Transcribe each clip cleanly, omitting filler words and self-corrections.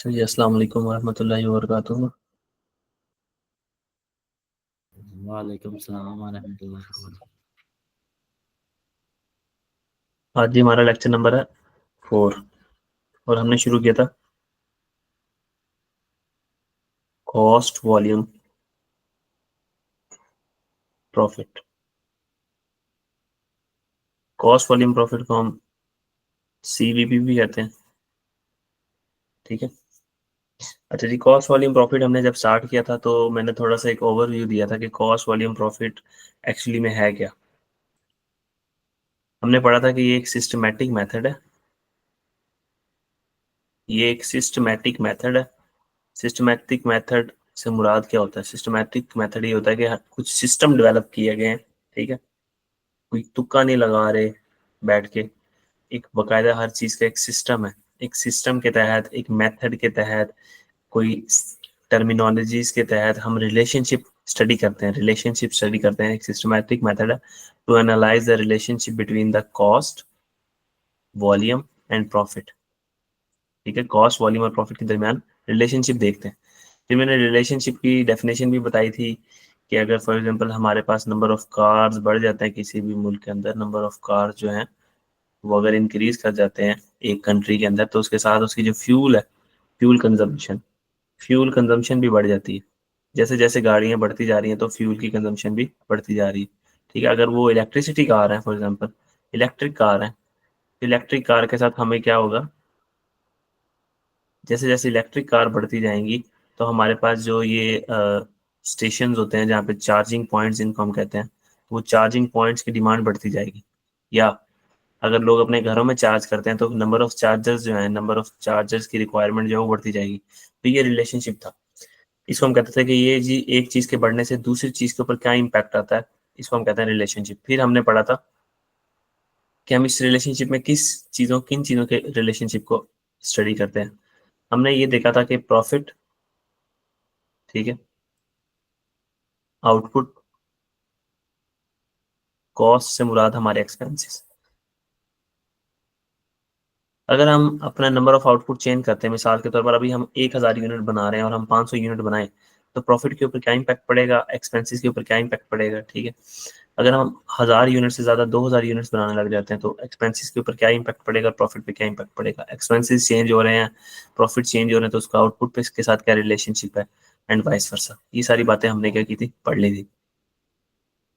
जी अस्सलाम वालेकुम वरहमतुल्लाहि वबरकातुहू। वालेकुम सलाम रहमतुल्लाहि व बरकातहू। आज जी हमारा लेक्चर नंबर है 4 और हमने शुरू किया था cost volume profit. Cost volume profit को हम सीवीपी भी कहते हैं। ठीक है। अच्छा जी, कॉस्ट वॉल्यूम प्रॉफिट हमने जब स्टार्ट किया था तो मैंने थोड़ा सा एक ओवरव्यू दिया था कि कॉस्ट वॉल्यूम प्रॉफिट एक्चुअली में है क्या। हमने पढ़ा था कि ये एक सिस्टमैटिक मेथड है। ये एक सिस्टमैटिक मेथड है। सिस्टमैटिक मेथड से मुराद क्या होता है? सिस्टमैटिक मेथड ये होता है कि कुछ सिस्टम डेवलप किए गए हैं। ठीक है। कोई तुक्का नहीं लगा रहे बैठ के। एक बकायदा हर चीज का एक सिस्टम है। एक सिस्टम के तहत, एक मेथड के तहत, कोई टर्मिनोलॉजीज के तहत हम रिलेशनशिप स्टडी करते हैं। रिलेशनशिप स्टडी करते हैं। एक सिस्टमैटिक मेथड है to analyse the relationship between the cost, volume and profit. ठीक है। कॉस्ट, वॉल्यूम और प्रॉफिट के दरमियान रिलेशनशिप देखते हैं। फिर मैंने रिलेशनशिप की डेफिनेशन भी बताई थी कि अगर फॉर एग्जांपल हमारे पास नंबर ऑफ कार्स बढ़ जाते हैं किसी भी मुल्क के अंदर, नंबर ऑफ कार्स जो हैं वो अगर इंक्रीज कर जाते हैं एक कंट्री के अंदर, तो उसके साथ उसकी जो फ्यूल है, फ्यूल कंजम्पशन भी बढ़ जाती है। जैसे जैसे गाड़ियां बढ़ती जा रही हैं तो फ्यूल की कंजम्पशन भी बढ़ती जा रही है। ठीक है। अगर वो इलेक्ट्रिसिटी कार है, फॉर एग्जांपल इलेक्ट्रिक कार है, इलेक्ट्रिक कार के साथ हमें क्या होगा? जैसे जैसे इलेक्ट्रिक कार बढ़ती जाएंगी तो हमारे पास जो ये स्टेशन होते हैं जहाँ पे चार्जिंग पॉइंट्स जिनको हम कहते हैं, वो चार्जिंग पॉइंट्स की डिमांड बढ़ती जाएगी। या अगर लोग अपने घरों में चार्ज करते हैं तो नंबर ऑफ चार्जर्स जो है, नंबर ऑफ चार्जर्स की रिक्वायरमेंट जो है वो बढ़ती जाएगी। तो ये रिलेशनशिप था। इसको हम कहते थे कि ये जी एक चीज के बढ़ने से दूसरी चीज के ऊपर क्या इम्पैक्ट आता है, इसको हम कहते हैं रिलेशनशिप। फिर हमने पढ़ा था कि हम इस रिलेशनशिप में किन चीजों के रिलेशनशिप को स्टडी करते हैं। हमने ये देखा था कि प्रॉफिट, ठीक है, आउटपुट, कॉस्ट से मुराद हमारे एक्सपेंसेस। अगर हम अपना नंबर ऑफ आउटपुट चेंज करते हैं, मिसाल के तौर पर अभी हम 1000 यूनिट बना रहे हैं और हम 500 यूनिट बनाएं, तो प्रॉफिट के ऊपर क्या इम्पैक्ट पड़ेगा, एक्सपेंसेस के ऊपर क्या इम्पैक्ट पड़ेगा। ठीक है। अगर हम 1000 यूनिट से ज्यादा 2000 यूनिट्स बनाने लग जाते हैं तो एक्सपेंसेस के ऊपर क्या इम्पैक्ट पड़ेगा, प्रॉफिट पे क्या इम्पैक्ट पड़ेगा। एक्सपेंसेस चेंज हो रहे हैं, प्रॉफिट चेंज हो रहे हैं, तो उसका आउटपुट पे के साथ क्या रिलेशनशिप है, एंड वाइस वर्सा। ये सारी बातें हमने क्या की थी, पढ़ ली थी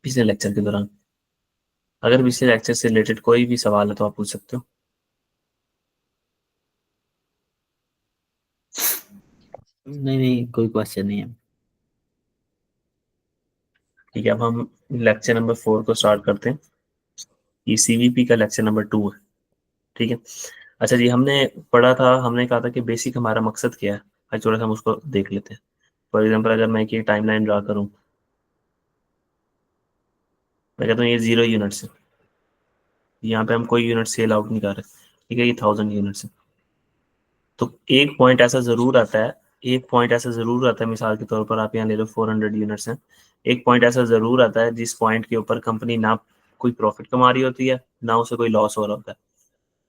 पिछले लेक्चर के दौरान। अगर पिछले लेक्चर से रिलेटेड कोई भी सवाल है तो आप पूछ सकते हो। नहीं नहीं, कोई क्वेश्चन नहीं है। ठीक है। अब हम लेक्चर नंबर 4 को स्टार्ट करते हैं। ये सीवीपी का लेक्चर नंबर 2 है। ठीक है। अच्छा जी, हमने पढ़ा था, हमने कहा था कि बेसिक हमारा मकसद क्या है। आज थोड़ा सा हम उसको देख लेते हैं। फॉर एग्जाम्पल अगर मैं एक टाइमलाइन ड्रा करूँ, मैं कहता हूँ ये 0 यूनिट्स है, यहाँ पे हम कोई यूनिट सेल आउट नहीं कर रहे। ठीक है। ये 1000 यूनिट्स है। तो एक पॉइंट ऐसा जरूर आता है, एक पॉइंट ऐसा जरूर आता है, मिसाल के तौर पर आप यहाँ ले लो 400 यूनिट्स हैं। एक पॉइंट ऐसा जरूर आता है जिस पॉइंट के ऊपर कंपनी ना कोई प्रॉफिट कमा रही होती है, ना उसे कोई लॉस हो रहा होता है।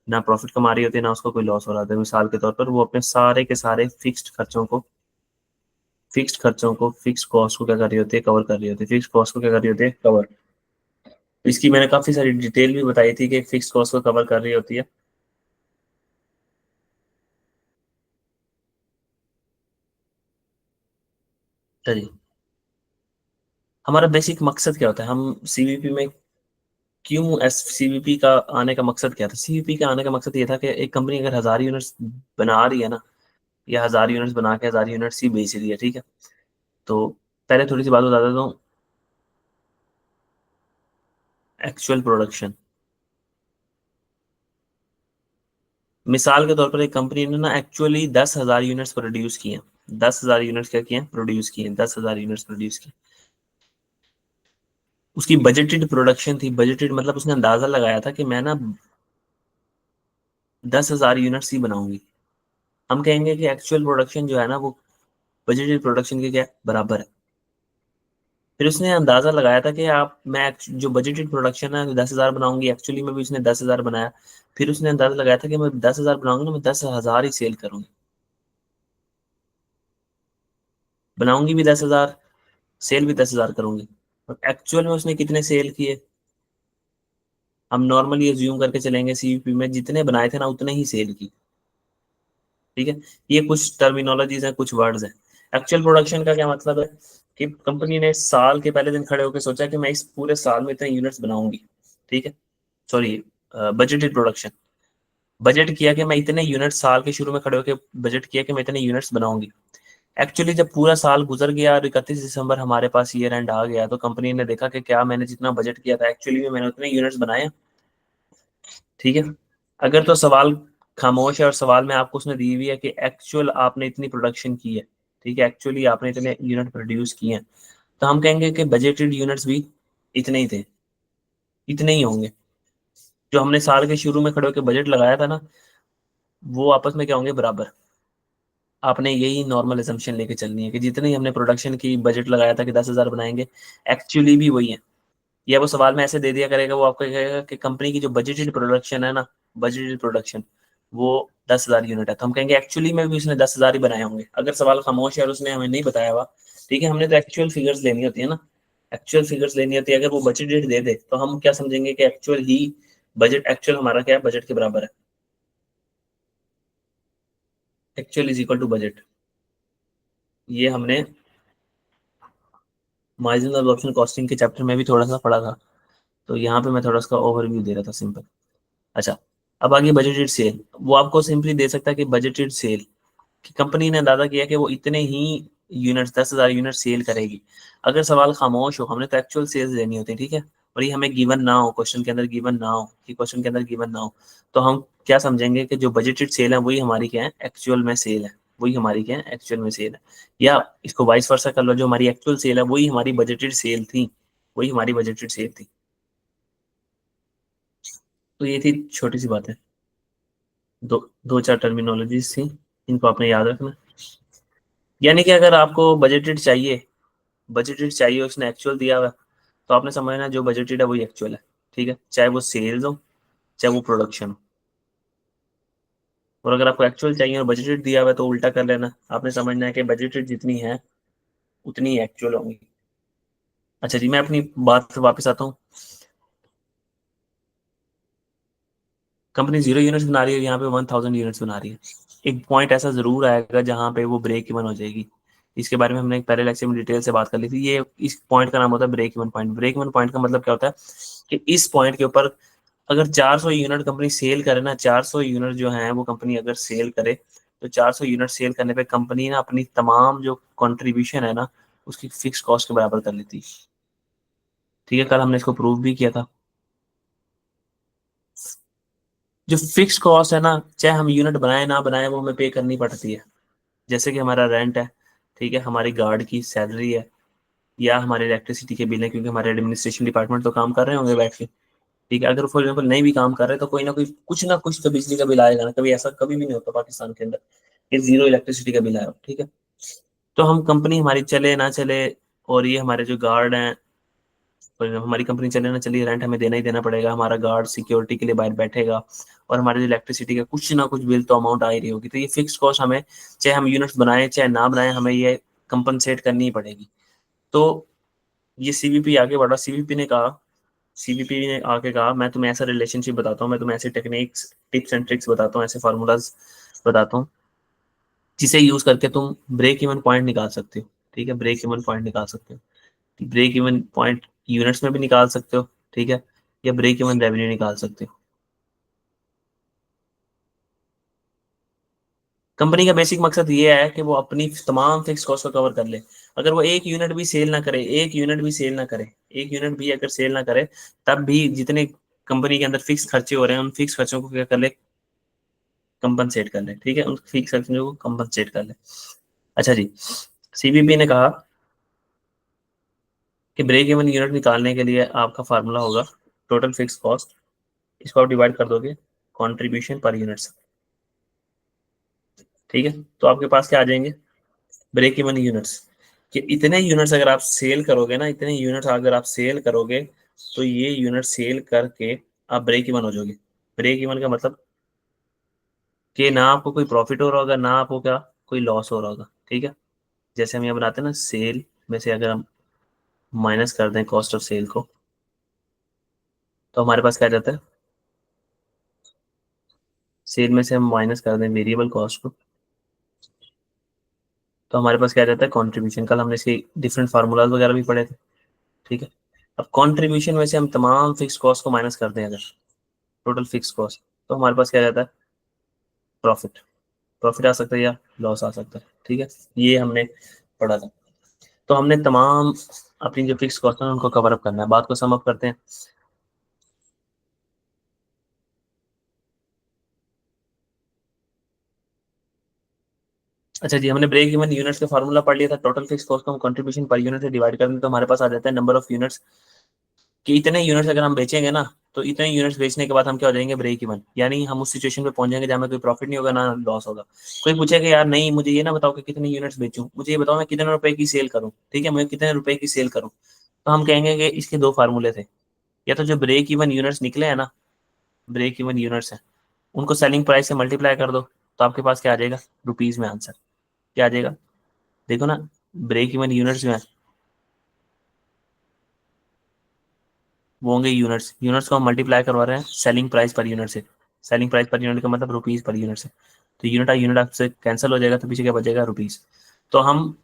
ना प्रॉफिट कमा रही होती है, ना उसको कोई लॉस हो रहा होता है। मिसाल के तौर पर वो अपने सारे के सारे फिक्स्ड कॉस्ट को क्या कर रही होती है, कवर कर रही होती है। फिक्स्ड कॉस्ट को क्या कर रही होती है, कवर। इसकी मैंने काफी सारी डिटेल भी बताई थी कि फिक्स्ड कॉस्ट को कवर कर रही होती है। चलिए, हमारा बेसिक मकसद क्या होता है, हम सीवीपी में क्यों, एस सीवीपी का आने का मकसद क्या था? सीवीपी का आने का मकसद ये था कि एक कंपनी अगर 1000 यूनिट्स बना रही है ना, या 1000 यूनिट्स बना के 1000 यूनिट्स ही बेच रही है, ठीक है, तो पहले थोड़ी सी बात बता देता हूँ। एक्चुअल प्रोडक्शन, मिसाल के तौर पर एक कंपनी ने ना एक्चुअली 10,000 यूनिट्स प्रोड्यूस किए हैं। 10,000 यूनिट्स क्या किए हैं, प्रोड्यूस किए हैं। 10,000 यूनिट्स प्रोड्यूस किए। उसकी बजटेड प्रोडक्शन थी। बजटेड मतलब उसने अंदाजा लगाया था कि मैं ना 10,000 यूनिट्स ही बनाऊंगी। हम कहेंगे कि एक्चुअल प्रोडक्शन जो है ना वो बजटेड प्रोडक्शन के क्या बराबर है। फिर उसने अंदाजा लगाया था कि आप मैं जो बजटेड प्रोडक्शन है 10,000 बनाऊंगी, एक्चुअली में भी उसने 10,000 बनाया। फिर उसने अंदाजा लगाया था कि मैं 10,000 बनाऊंगी ना, मैं 10,000 ही सेल करूंगी। बनाऊंगी भी 10,000, सेल भी 10,000 करूंगी, और एक्चुअल में उसने कितने सेल किए, हम नॉर्मली एज्यूम करके चलेंगे सीवीपी में जितने बनाए थे ना उतने ही सेल की। ठीक है, ये कुछ टर्मिनोलॉजीज हैं, कुछ वर्ड्स हैं। एक्चुअल प्रोडक्शन का क्या मतलब है कि कंपनी ने साल के पहले दिन खड़े होकर सोचा कि मैं इस पूरे साल में इतने यूनिट्स बनाऊंगी। ठीक है, सॉरी, बजटेड प्रोडक्शन, बजट किया कि मैं इतने यूनिट्स, साल के शुरू में खड़े होकर बजट किया कि मैं इतने यूनिट्स बनाऊंगी। एक्चुअली जब पूरा साल गुजर गया और 31 दिसंबर हमारे पास ईयर एंड आ गया, तो कंपनी ने देखा कि क्या मैंने जितना बजट किया था एक्चुअली में मैंने उतने यूनिट्स बनाए। ठीक है, अगर तो सवाल खामोश है और सवाल में आपको उसने दी हुई है कि एक्चुअल आपने इतनी प्रोडक्शन की है, ठीक है, एक्चुअली आपने इतने यूनिट प्रोड्यूस किए हैं, तो हम कहेंगे कि बजटेड यूनिट्स भी इतने ही थे, इतने ही होंगे। जो हमने साल के शुरू में खड़े होकर बजट लगाया था ना, वो आपस में क्या होंगे, बराबर। आपने यही नॉर्मल एजम्पशन लेके चलनी है कि जितनी हमने प्रोडक्शन की बजट लगाया था कि 10,000 बनाएंगे, एक्चुअली भी वही है। या वो सवाल में ऐसे दे दिया करेगा, वो आपको कहेगा कि कंपनी की जो बजटेड प्रोडक्शन है ना, बजटेड प्रोडक्शन वो 10,000 यूनिट है, तो हम कहेंगे एक्चुअली में भी उसने 10,000 ही बनाए होंगे। अगर सवाल खामोश है और उसने हमें नहीं बताया हुआ, ठीक है, हमने तो एक्चुअल फिगर्स लेनी होती है ना, एक्चुअल फिगर्स लेनी होती है। अगर वो बजटेड दे दे तो हम क्या समझेंगे कि एक्चुअल ही बजट, एक्चुअल हमारा क्या है, बजट के बराबर है। Actual is equal to budget. ये हमने मार्जिनल ऑप्शन कॉस्टिंग के चैप्टर में भी थोड़ा सा पढ़ा था, तो यहाँ पे मैं थोड़ा सा ओवरव्यू दे रहा था, सिंपल। अच्छा, अब आगे बजटेड सेल, वो आपको सिंपली दे सकता है कि बजटेड सेल कि कंपनी ने अंदाजा किया कि वो इतने ही यूनिट्स, 10,000 यूनिट सेल करेगी। अगर सवाल खामोश हो, हमने तो एक्चुअल सेल्स लेनी होती है। ठीक है, और ये हमें गिवन ना हो, क्वेश्चन के अंदर गिवन ना हो, कि क्वेश्चन के अंदर गिवन ना हो, तो हम क्या समझेंगे कि जो बजटेड सेल है वही हमारी क्या है, एक्चुअल में सेल है, वही हमारी क्या है, एक्चुअल में सेल है। या इसको वाइस वर्सा कर लो, जो हमारी एक्चुअल सेल है वही हमारी बजटेड सेल थी, वही हमारी बजटेड सेल थी। तो ये थी छोटी सी बात है, दो दो चार टर्मिनोलॉजीज थी, इनको आपने याद रखना। यानी कि अगर आपको बजटेड चाहिए, बजटेड चाहिए, उसने एक्चुअल दिया हुआ है, तो आपने समझना जो बजटेड है वही एक्चुअल है। ठीक है, चाहे वो सेल्स हो, चाहे वो प्रोडक्शन हो। और अगर आपको एक्चुअल चाहिए और बजटेड दिया हुआ है तो उल्टा कर लेना, आपने समझना है कि बजटेड जितनी है उतनी ही एक्चुअल होंगी। अच्छा जी, मैं अपनी बात से वापस आता हूँ। कंपनी 0 यूनिट्स बना रही है, यहाँ पे 1,000 यूनिट्स बना रही है। एक पॉइंट ऐसा जरूर आएगा जहाँ पे वो ब्रेक इवन हो जाएगी। इसके बारे में हमने एक पहले लेक्चर में डिटेल से बात कर ली थी। ये इस पॉइंट का नाम होता है break even point. Break even point का मतलब क्या होता है कि इस पॉइंट के ऊपर अगर 400 यूनिट कंपनी सेल करे ना, 400 यूनिट जो है वो कंपनी अगर सेल करे, तो 400 यूनिट सेल करने पे कंपनी ना अपनी तमाम जो कंट्रीब्यूशन है ना, उसकी फिक्स कॉस्ट के बराबर कर लेती है। ठीक है, कल हमने इसको प्रूव भी किया था। जो फिक्स कॉस्ट है ना, चाहे हम यूनिट बनाए ना बनाए, वो हमें पे करनी पड़ती है। जैसे कि हमारा रेंट है, ठीक है, हमारी गार्ड की सैलरी है, या हमारे इलेक्ट्रिसिटी के बिल है, क्योंकि हमारे एडमिनिस्ट्रेशन डिपार्टमेंट तो काम कर रहे होंगे बैठ के। ठीक है, अगर फॉर एग्जाम्पल नहीं भी काम कर रहे तो कोई ना कोई, कुछ ना कुछ तो बिजली का बिल आएगा ना। कभी ऐसा कभी भी नहीं होता पाकिस्तान के अंदर कि जीरो इलेक्ट्रिसिटी का बिल आया हो। ठीक है, तो हम कंपनी हमारी चले ना चले, और ये हमारे जो गार्ड हैं, और हमारी कंपनी चले ना चले, रेंट हमें देना ही देना पड़ेगा। हमारा गार्ड सिक्योरिटी के लिए बाहर बैठेगा, और हमारे जो इलेक्ट्रिसिटी का कुछ ना कुछ बिल तो अमाउंट आ ही रही होगी। तो ये फिक्स कॉस्ट हमें, चाहे हम यूनिट्स बनाए चाहे ना बनाए, हमें ये कंपनसेट करनी ही पड़ेगी। तो ये सीवीपी आगे बढ़ा, सीवीपी ने कहा, सीवीपी ने आके कहा मैं तुम्हें ऐसा रिलेशनशिप बताता हूँ, मैं तुम्हें ऐसे टेक्निक्स, टिप्स एंड ट्रिक्स बताता हूँ, ऐसे फार्मूलाज बताता हूँ, जिसे यूज करके तुम ब्रेक इवन पॉइंट निकाल सकते हो। ठीक है, ब्रेक इवन पॉइंट निकाल सकते हो। ब्रेक इवन पॉइंट यूनिट्स में भी निकाल सकते हो। ठीक है, या ब्रेक इवन रेवेन्यू निकाल सकते हो। कंपनी का बेसिक मकसद ये है कि वो अपनी तमाम फिक्स कॉस्ट को कवर कर ले। अगर वो एक यूनिट भी सेल ना करे, एक यूनिट भी सेल ना करे, एक यूनिट भी अगर सेल ना करे, तब भी जितने कंपनी के अंदर फिक्स खर्चे हो रहे हैं उन फिक्स खर्चों को क्या कर ले, कंपनसेट कर ले। ठीक है, उन फिक्स खर्चों को कंपनसेट कर ले। अच्छा जी, सीबीपी ने कहा कि ब्रेक इवन यूनिट निकालने के लिए आपका फार्मूला होगा टोटल फिक्स कॉस्ट, इसको आप डिवाइड कर दोगे कंट्रीब्यूशन पर यूनिट से। ठीक है, तो आपके पास क्या आ जाएंगे, ब्रेक इवन यूनिट्स, कि इतने यूनिट्स अगर आप सेल करोगे ना, इतने यूनिट्स अगर आप सेल करोगे, तो ये यूनिट सेल करके आप ब्रेक इवन हो जाओगे। ब्रेक इवन का मतलब कि ना आपको कोई प्रॉफिट हो रहा होगा, ना आपको क्या कोई लॉस हो रहा होगा। ठीक है, जैसे हम यहाँ बनाते हैं ना, सेल में से अगर हम माइनस कर दें कॉस्ट ऑफ सेल को, तो हमारे पास क्या जाता है, सेल में से हम माइनस कर दें वेरिएबल कॉस्ट को, तो हमारे पास क्या जाता है, कंट्रीब्यूशन। कल हमने इसके डिफरेंट फार्मूलाज वगैरह भी पढ़े थे, ठीक है। अब कंट्रीब्यूशन में से हम तमाम फिक्स कॉस्ट को माइनस कर दें अगर, टोटल फिक्स कॉस्ट, तो हमारे पास क्या जाता है, प्रॉफिट। प्रॉफिट आ सकता है या लॉस आ सकता है, ठीक है। ये हमने पढ़ा था। तो हमने तमाम अपनी जो फिक्स कॉस्ट है उनको कवर अप करना है। बात को सम अप करते हैं। अच्छा जी, हमने ब्रेक इवन यूनिट्स का फार्मूला पढ़ लिया था। टोटल फिक्स कॉस्ट को हम कंट्रीब्यूशन पर यूनिट से डिवाइड कर दें तो हमारे पास आ जाता है नंबर ऑफ यूनिट्स, कि इतने यूनिट्स अगर हम बेचेंगे ना, तो इतने यूनिट्स बेचने के बाद हम क्या हो जाएंगे, ब्रेक इवन। यानी हम उस सिचुएशन पे पहुंच जाएंगे जहां में कोई प्रॉफिट नहीं होगा ना लॉस होगा। कोई पूछेगा यार नहीं मुझे ये ना बताओ कि कितने यूनिट्स बेचूं, मुझे ये बताओ मैं कितने रुपए की सेल करूं, ठीक है, मैं कितने रुपए की सेल करूं। तो हम कहेंगे कि इसके दो फार्मूले थे। या तो जो ब्रेक इवन यूनिट्स निकले हैं ना, ब्रेक इवन यूनिट्स हैं, उनको सेलिंग प्राइस से मल्टीप्लाई कर दो, तो आपके पास क्या आ जाएगा, रुपीज में आंसर क्या आ जाएगा, देखो ना, ब्रेक इवन यूनिट्स में वो होंगे यूनिट्स। यूनिट्स को हम मल्टीप्लाई करवा रहे हैं सेलिंग प्राइस पर यूनिट से। सेलिंग प्राइस पर यूनिट का मतलब रुपीज पर यूनिट से। तो यूनिट आपसे कैंसिल हो जाएगा, तो पीछे क्या बचेगा, रुपीज। तो हम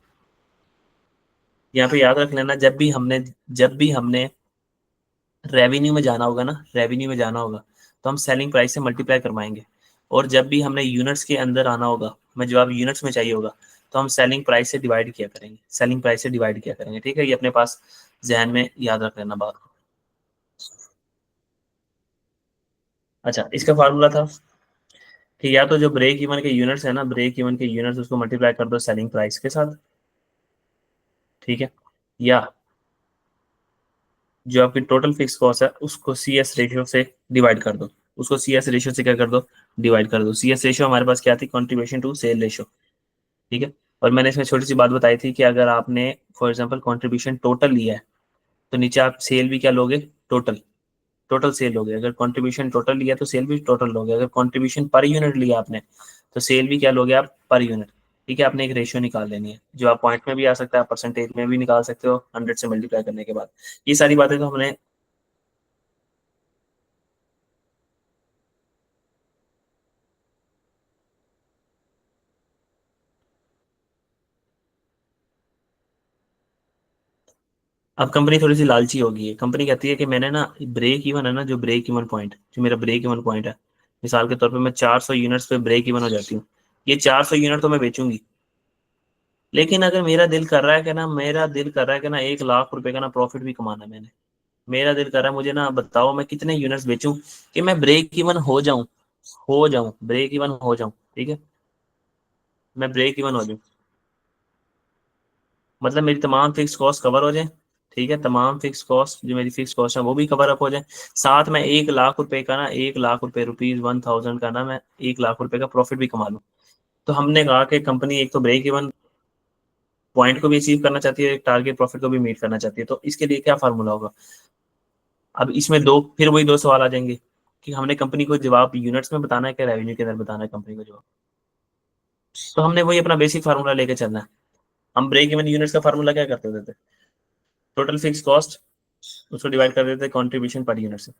यहाँ पे याद रख लेना, जब भी हमने रेवेन्यू में जाना होगा ना, रेवेन्यू में जाना होगा, तो हम सेलिंग प्राइस से मल्टीप्लाई करवाएंगे। और जब भी हमने यूनिट्स के अंदर आना होगा, हमें जवाब यूनिट्स में चाहिए होगा, तो हम सेलिंग प्राइस से डिवाइड किया करेंगे, सेलिंग प्राइस से डिवाइड किया करेंगे, ठीक है। ये अपने पास जहन में याद रख लेना बात को। अच्छा, इसका फार्मूला था कि या तो जो ब्रेक इवन के यूनिट्स है ना, ब्रेक इवन के यूनिट्स उसको मल्टीप्लाई कर दो सेलिंग प्राइस के साथ, ठीक है। या जो आपकी टोटल फिक्स कॉस्ट है उसको सी एस रेशियो से डिवाइड कर दो, उसको सी एस रेशियो से क्या कर दो, डिवाइड कर दो। सी एस रेशियो हमारे पास क्या थी, कंट्रीब्यूशन टू सेल रेशियो, ठीक है। और मैंने इसमें छोटी सी बात बताई थी कि अगर आपने फॉर एग्जांपल कंट्रीब्यूशन टोटल लिया है, तो नीचे आप सेल भी क्या लोगे, टोटल। टोटल सेल लोगे। अगर कंट्रीब्यूशन टोटल लिया तो सेल भी टोटल लोगे। अगर कंट्रीब्यूशन पर यूनिट लिया आपने, तो सेल भी क्या लोगे आप, पर यूनिट, ठीक है। आपने एक रेशियो निकाल लेनी है, जो आप पॉइंट में भी आ सकता है, परसेंटेज में भी निकाल सकते हो 100 से मल्टीप्लाई करने के बाद। ये सारी बातें तो हमने, अब कंपनी थोड़ी सी लालची होगी है। कंपनी कहती है कि मैंने ना ब्रेक इवन है ना, जो ब्रेक इवन पॉइंट, जो मेरा ब्रेक इवन पॉइंट है, मिसाल के तौर पे मैं 400 यूनिट्स पे ब्रेक इवन हो जाती हूँ। ये 400 यूनिट तो मैं बेचूंगी, लेकिन अगर मेरा दिल कर रहा है कि ना, मेरा दिल कर रहा है कि ना 1 लाख रुपए का ना प्रॉफिट भी कमाना है मैंने, मेरा दिल कर रहा है मुझे ना बताओ मैं कितने यूनिट्स बेचूं कि मैं ब्रेक इवन हो जाऊं ब्रेक इवन हो जाऊं, ठीक है। मैं ब्रेक इवन हो जाऊं, मतलब मेरी तमाम फिक्स कॉस्ट कवर हो जाए, ठीक है। तमाम फिक्स कॉस्ट जो मेरी फिक्स कॉस्ट है वो भी कवर अप हो जाए, साथ में 1 लाख रुपए का ना, 1 लाख रुपए, रुपीज 1000 का ना, मैं 1 लाख रुपए का प्रॉफिट भी कमा लूं। तो हमने कहा कि कंपनी एक तो ब्रेक इवन पॉइंट को भी अचीव करना चाहती है, एक टारगेट प्रॉफिट को भी मीट करना चाहती है। तो इसके लिए क्या फार्मूला होगा। अब इसमें दो, फिर वही दो सवाल आ जाएंगे कि हमने कंपनी को जवाब यूनिट्स में बताना है क्या रेवेन्यू के अंदर बताना है कंपनी को जवाब। तो हमने वही अपना बेसिक फार्मूला लेके चलना है। हम ब्रेक इवन यूनिट्स का फार्मूला क्या करते थे, टोटल फिक्स कॉस्ट, उसको डिवाइड कर देते थे कंट्रीब्यूशन पर यूनिट से।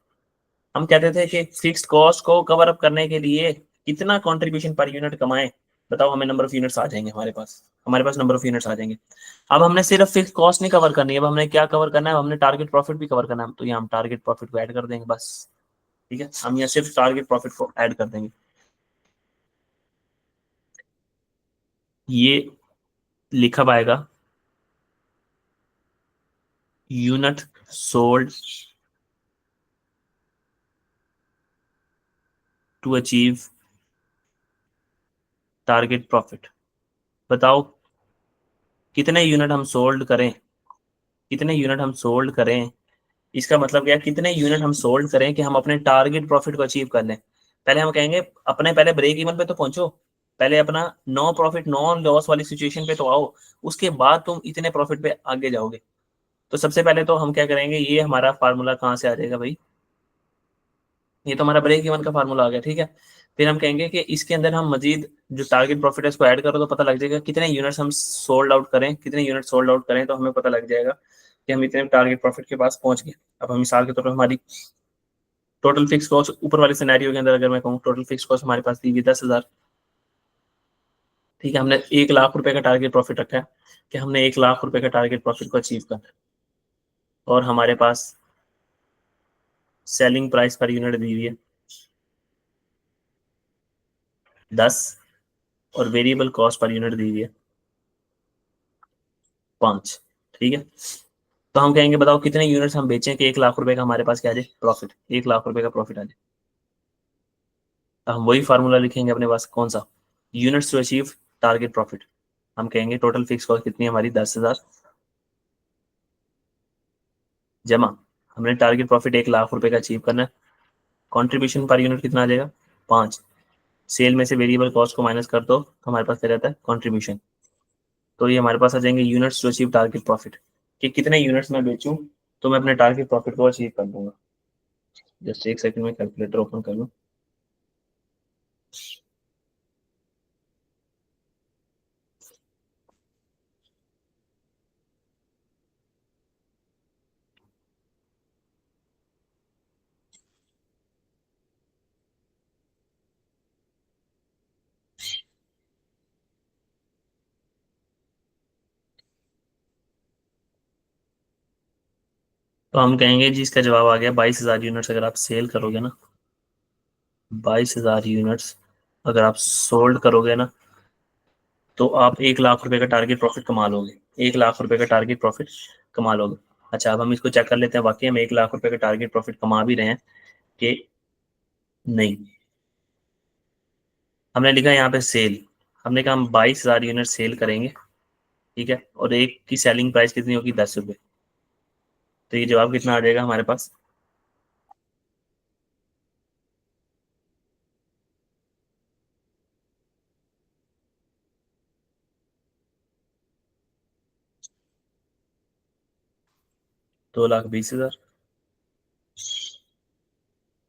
हम कहते थे कि फिक्स्ड कॉस्ट को कवर अप करने के लिए कितना कंट्रीब्यूशन पर यूनिट कमाएं, बताओ हमें नंबर ऑफ यूनिट्स आ जाएंगे हमारे पास नंबर ऑफ यूनिट्स आ जाएंगे। अब हमने सिर्फ फिक्स कॉस्ट नहीं कवर करनी है, अब हमने क्या कवर करना है, हमने टारगेट प्रॉफिट भी कवर करना है। तो यहाँ हम टारगेट प्रॉफिट को ऐड कर देंगे बस, ठीक है। हम यहाँ सिर्फ टारगेट प्रॉफिट को ऐड कर देंगे। ये लिखा पाएगा unit sold to achieve target profit. बताओ कितने यूनिट हम सोल्ड करें, कितने यूनिट हम सोल्ड करें, इसका मतलब क्या, कितने यूनिट हम सोल्ड करें कि हम अपने टारगेट प्रॉफिट को अचीव कर लें। पहले हम कहेंगे अपने पहले ब्रेक इवन पे तो पहुंचो, पहले अपना नो प्रॉफिट नो लॉस वाली सिचुएशन पे तो आओ, उसके बाद तुम इतने प्रॉफिट पे आगे जाओगे। तो सबसे पहले तो हम क्या करेंगे, ये हमारा फार्मूला कहाँ से आ जाएगा भाई, ये तो हमारा ब्रेक इवन का फार्मूला आ गया, ठीक है। फिर हम कहेंगे कि इसके अंदर हम मजीद जो टारगेट प्रॉफिट है उसको ऐड करो तो पता लग जाएगा कितने यूनिट्स हम सोल्ड आउट करें, कितने यूनिट सोल्ड आउट करें तो हमें पता लग जाएगा कि हम इतने टारगेट प्रॉफिट के पास पहुंच गए। अब हम मिसाल के तौर पर हमारी टोटल फिक्स कॉस्ट ऊपर वाले सिनेरियो के अंदर अगर मैं कहूँ टोटल फिक्स कॉस्ट हमारे पास दी हुई 10,000, ठीक है, हमने 1,00,000 रुपए का टारगेट प्रॉफिट रखा है कि हमने 1,00,000 रुपए का टारगेट प्रॉफिट को अचीव करना है, और हमारे पास सेलिंग प्राइस पर यूनिट दी हुई है 10 और वेरिएबल कॉस्ट पर यूनिट दी हुई है 5, ठीक है। तो हम कहेंगे बताओ कितने यूनिट्स हम बेचें कि 1,00,000 रुपए का हमारे पास क्या आ जाए प्रॉफिट, 1,00,000 रुपए का प्रॉफिट आ जाए। तो हम वही फार्मूला लिखेंगे अपने पास, कौन सा, units to achieve target profit. हम कहेंगे टोटल फिक्स कॉस्ट कितनी है हमारी 10,000 जमा, हमने टारगेट प्रॉफिट 1,00,000 रुपए का अचीव करना है, कॉन्ट्रीब्यूशन पर यूनिट कितना आ जाएगा 5, सेल में से वेरिएबल कॉस्ट को माइनस कर दो तो हमारे पास क्या रहता है कॉन्ट्रीब्यूशन। तो ये हमारे पास आ जाएंगे units to achieve target profit, कि कितने यूनिट्स मैं बेचूं तो मैं अपने टारगेट प्रॉफिट को अचीव कर दूंगा। जस्ट एक सेकंड में कैलकुलेटर ओपन कर लूं। तो हम कहेंगे जी इसका जवाब आ गया 22,000 यूनिट्स अगर आप सेल करोगे ना, 22,000 यूनिट्स अगर आप सोल्ड करोगे ना तो आप 1,00,000 रुपए का टारगेट प्रॉफिट कमा लोगे, 1,00,000 रुपए का टारगेट प्रॉफिट कमा लोगे। अच्छा अब हम इसको चेक कर लेते हैं वाकई हम 1,00,000 रुपए का टारगेट प्रॉफिट कमा भी रहे हैं कि नहीं। हमने लिखा यहाँ पे सेल, हमने कहा हम 22,000 यूनिट सेल करेंगे, ठीक है, और एक की सेलिंग प्राइस कितनी होगी 10 रुपये। तो ये जवाब कितना आ जाएगा हमारे पास, दो लाख बीस हजार।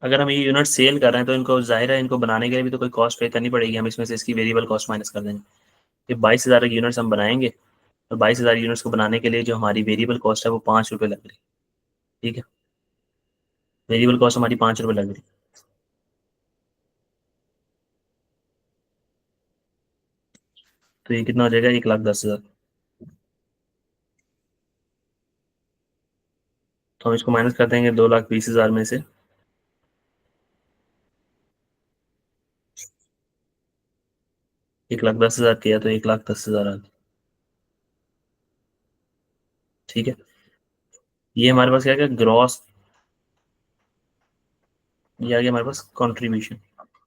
अगर हम ये यूनिट सेल कर रहे हैं तो इनको जाहिर है इनको बनाने के लिए भी तो कोई कॉस्ट पे करनी पड़ेगी, हम इसमें से इसकी वेरिएबल कॉस्ट माइनस कर देंगे। ये 22,000 यूनिट्स हम बनाएंगे और 22,000 यूनिट्स को बनाने के लिए जो हमारी वेरिएबल कॉस्ट है वो 5 रुपये लग रही है, ठीक है, वेरिएबल कॉस्ट हमारी 5 रुपये लग रही है। तो ये कितना हो जाएगा 1,10,000। तो हम इसको माइनस कर देंगे 2,20,000 में से, 1,10,000 किया तो 1,10,000 आ गया, ठीक है। ये हमारे पास क्या क्या ग्रॉस, ये आ गया हमारे पास कंट्रीब्यूशन,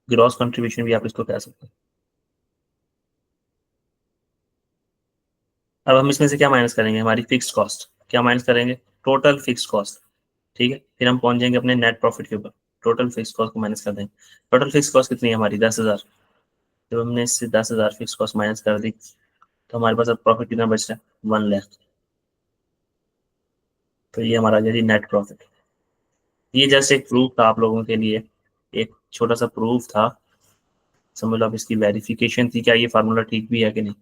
ग्रॉस कंट्रीब्यूशन भी आप इसको कह सकते हैं। अब हम इसमें से क्या माइनस करेंगे, हमारी फिक्स कॉस्ट क्या माइनस करेंगे, टोटल फिक्स कॉस्ट, ठीक है। फिर हम पहुंच जाएंगे अपने नेट प्रॉफिट के ऊपर, टोटल फिक्स कॉस्ट को माइनस कर देंगे। टोटल फिक्स कॉस्ट कितनी है हमारी 10,000, जब हमने इससे 10,000 फिक्स कॉस्ट माइनस कर दी तो हमारे पास अब प्रॉफिट कितना बच रहा है 1,00,000। तो ये हमारा यदि नेट प्रॉफिट, ये जस्ट एक प्रूफ था आप लोगों के लिए, एक छोटा सा प्रूफ था, समझ लो आप इसकी वेरिफिकेशन थी क्या ये फार्मूला ठीक भी है कि नहीं,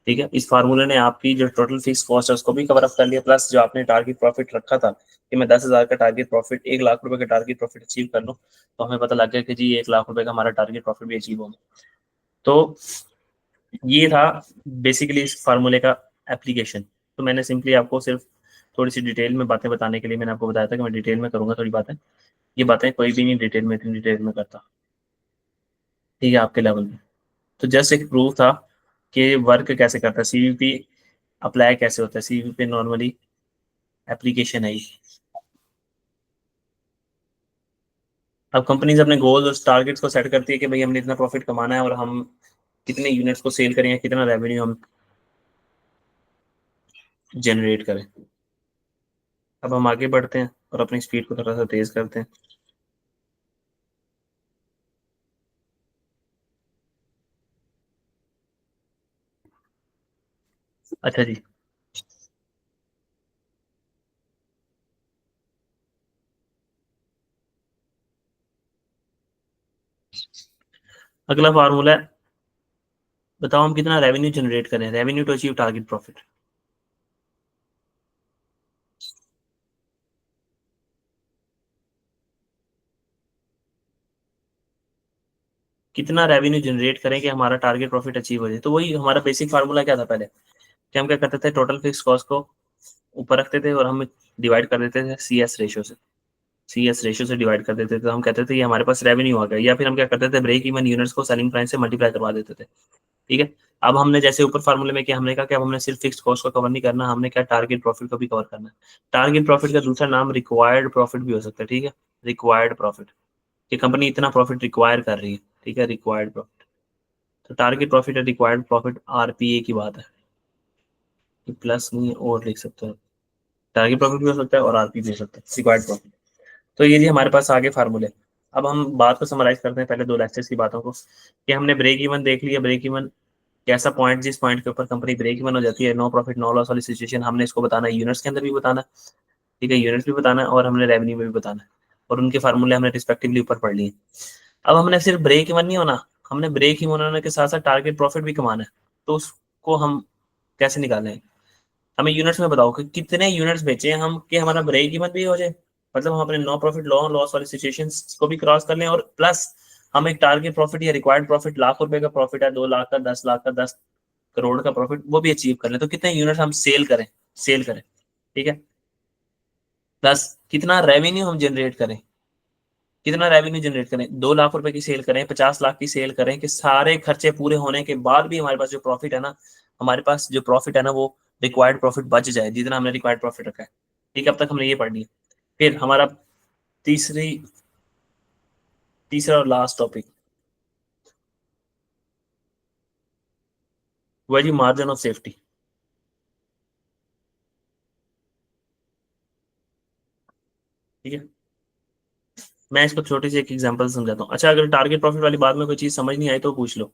ठीक है। इस फार्मूले ने आपकी जो टोटल फिक्स कॉस्ट है उसको भी कवर अप कर लिया, प्लस जो आपने टारगेट प्रॉफिट रखा था कि मैं 10,000 का टारगेट प्रॉफिट 1,00,000 रुपए का टारगेट प्रॉफिट अचीव कर लूँ, तो हमें पता लग गया कि जी 1,00,000 रुपए का हमारा टारगेट प्रॉफिट भी अचीव होगा। तो ये था बेसिकली इस फार्मूले का एप्लीकेशन। तो मैंने सिंपली आपको सिर्फ थोड़ी सी डिटेल में बातें बताने के लिए मैंने आपको बताया था कि मैं डिटेल में करूंगा थोड़ी बातें, ये बातें कोई भी नहीं डिटेल में इतनी डिटेल में करता, ठीक है, आपके लेवल में। तो जस्ट एक प्रूफ था कि वर्क कैसे करता है, सीवीपी अप्लाई कैसे होता है, सीवीपी पे नॉर्मली एप्लीकेशन है ये। अब कंपनीज अपने गोल्स और टारगेट्स को सेट करती है कि भाई हमने इतना प्रॉफिट कमाना है और हम कितने यूनिट्स को सेल करें या कितना रेवेन्यू हम जनरेट करें। अब हम आगे बढ़ते हैं और अपनी स्पीड को थोड़ा सा तेज करते हैं। अच्छा जी, अगला फार्मूला है, बताओ हम कितना रेवेन्यू जनरेट करें, revenue to achieve target profit. कितना रेवेन्यू जनरेट करें कि हमारा टारगेट प्रॉफिट अचीव हो जाए। तो वही हमारा बेसिक फार्मूला क्या था पहले, कि हम क्या करते थे, टोटल फिक्स कॉस्ट को ऊपर रखते थे और हम डिवाइड कर देते थे CS रेशियो से, CS रेशियो से डिवाइड कर देते थे। तो हम कहते थे ये हमारे पास रेवेन्यू आ गया, या फिर हम क्या करते थे, ब्रेक इवन यूनिट्स को सेलिंग प्राइस से मल्टीप्लाई करवा देते थे। ठीक है, अब हमने जैसे ऊपर फार्मूले में क्या हमने कहा कि अब हमने सिर्फ फिक्स कॉस्ट को कवर नहीं करना, हमने क्या टारगेट प्रॉफिट को भी कवर करना है। टारगेट प्रॉफिट का दूसरा नाम रिक्वायर्ड प्रॉफिट भी हो सकता है। ठीक है, रिक्वायर्ड प्रॉफिट, कि कंपनी इतना प्रॉफिट रिक्वायर कर रही है। ठीक है, रिक्वायर्ड प्रॉफिट। तो टारगेट प्रॉफिट और रिक्वायर्ड प्रॉफिट RPA की बात है, कि प्लस नहीं और लिख सकते हो, टारगेट प्रॉफिट भी हो सकता है और RP भी हो सकता है, रिक्वायर्ड प्रॉफिट। तो ये जी हमारे पास आगे फार्मूले। अब हम बात को समराइज करते हैं पहले 2 लेक्चर्स की बातों को, कि हमने ब्रेक इवन देख लिया। ब्रेक इवन कैसा पॉइंट, जिस पॉइंट के ऊपर कंपनी ब्रेक इवन हो जाती है, नो प्रॉफिट नो लॉस वाली सिचुएशन, हमने इसको बताना है यूनिट्स के अंदर भी बताना है। ठीक है, यूनिट्स भी बताना है और हमने रेवेन्यू में भी बताना है, और उनके फार्मूले हमने रिस्पेक्टिवली ऊपर पढ़ लिए। अब हमने सिर्फ ब्रेक इवन नहीं होना, हमने ब्रेक इवन होने के साथ साथ टारगेट प्रॉफिट भी कमाना है। तो उसको हम कैसे निकालें, हमें यूनिट्स में बताओ कि कितने यूनिट्स बेचे हैं हम कि हमारा ब्रेक इवन भी हो जाए, मतलब हम अपने नो प्रॉफिट लो लॉस वाली सिचुएशंस को भी क्रॉस कर लें, और प्लस हम एक टारगेट प्रॉफिट या रिक्वायर्ड प्रॉफिट, लाख रुपए का प्रॉफिट है, 2 लाख का, 10 लाख का, 10 करोड़ का प्रॉफिट, वो भी अचीव कर लें। तो कितने यूनिट हम सेल करें। ठीक है, प्लस कितना रेवेन्यू हम जनरेट करें, कितना रेवेन्यू जनरेट करें, 2 लाख रुपए की सेल करें, 50 लाख की सेल करें, कि सारे खर्चे पूरे होने के बाद भी हमारे पास जो प्रॉफिट है ना, हमारे पास जो प्रॉफिट है ना, वो रिक्वायर्ड प्रॉफिट बच जाए, जितना हमने रिक्वायर्ड प्रॉफिट रखा है। ठीक है, अब तक हमने ये पढ़ लिया। फिर हमारा तीसरी तीसरा और लास्ट टॉपिक, वो है जी मार्जिन ऑफ सेफ्टी। ठीक है, मैं इसको छोटी सी एक एग्जांपल समझाता हूँ। अच्छा, अगर टारगेट प्रॉफिट वाली बात में कोई चीज समझ नहीं आई तो पूछ लो,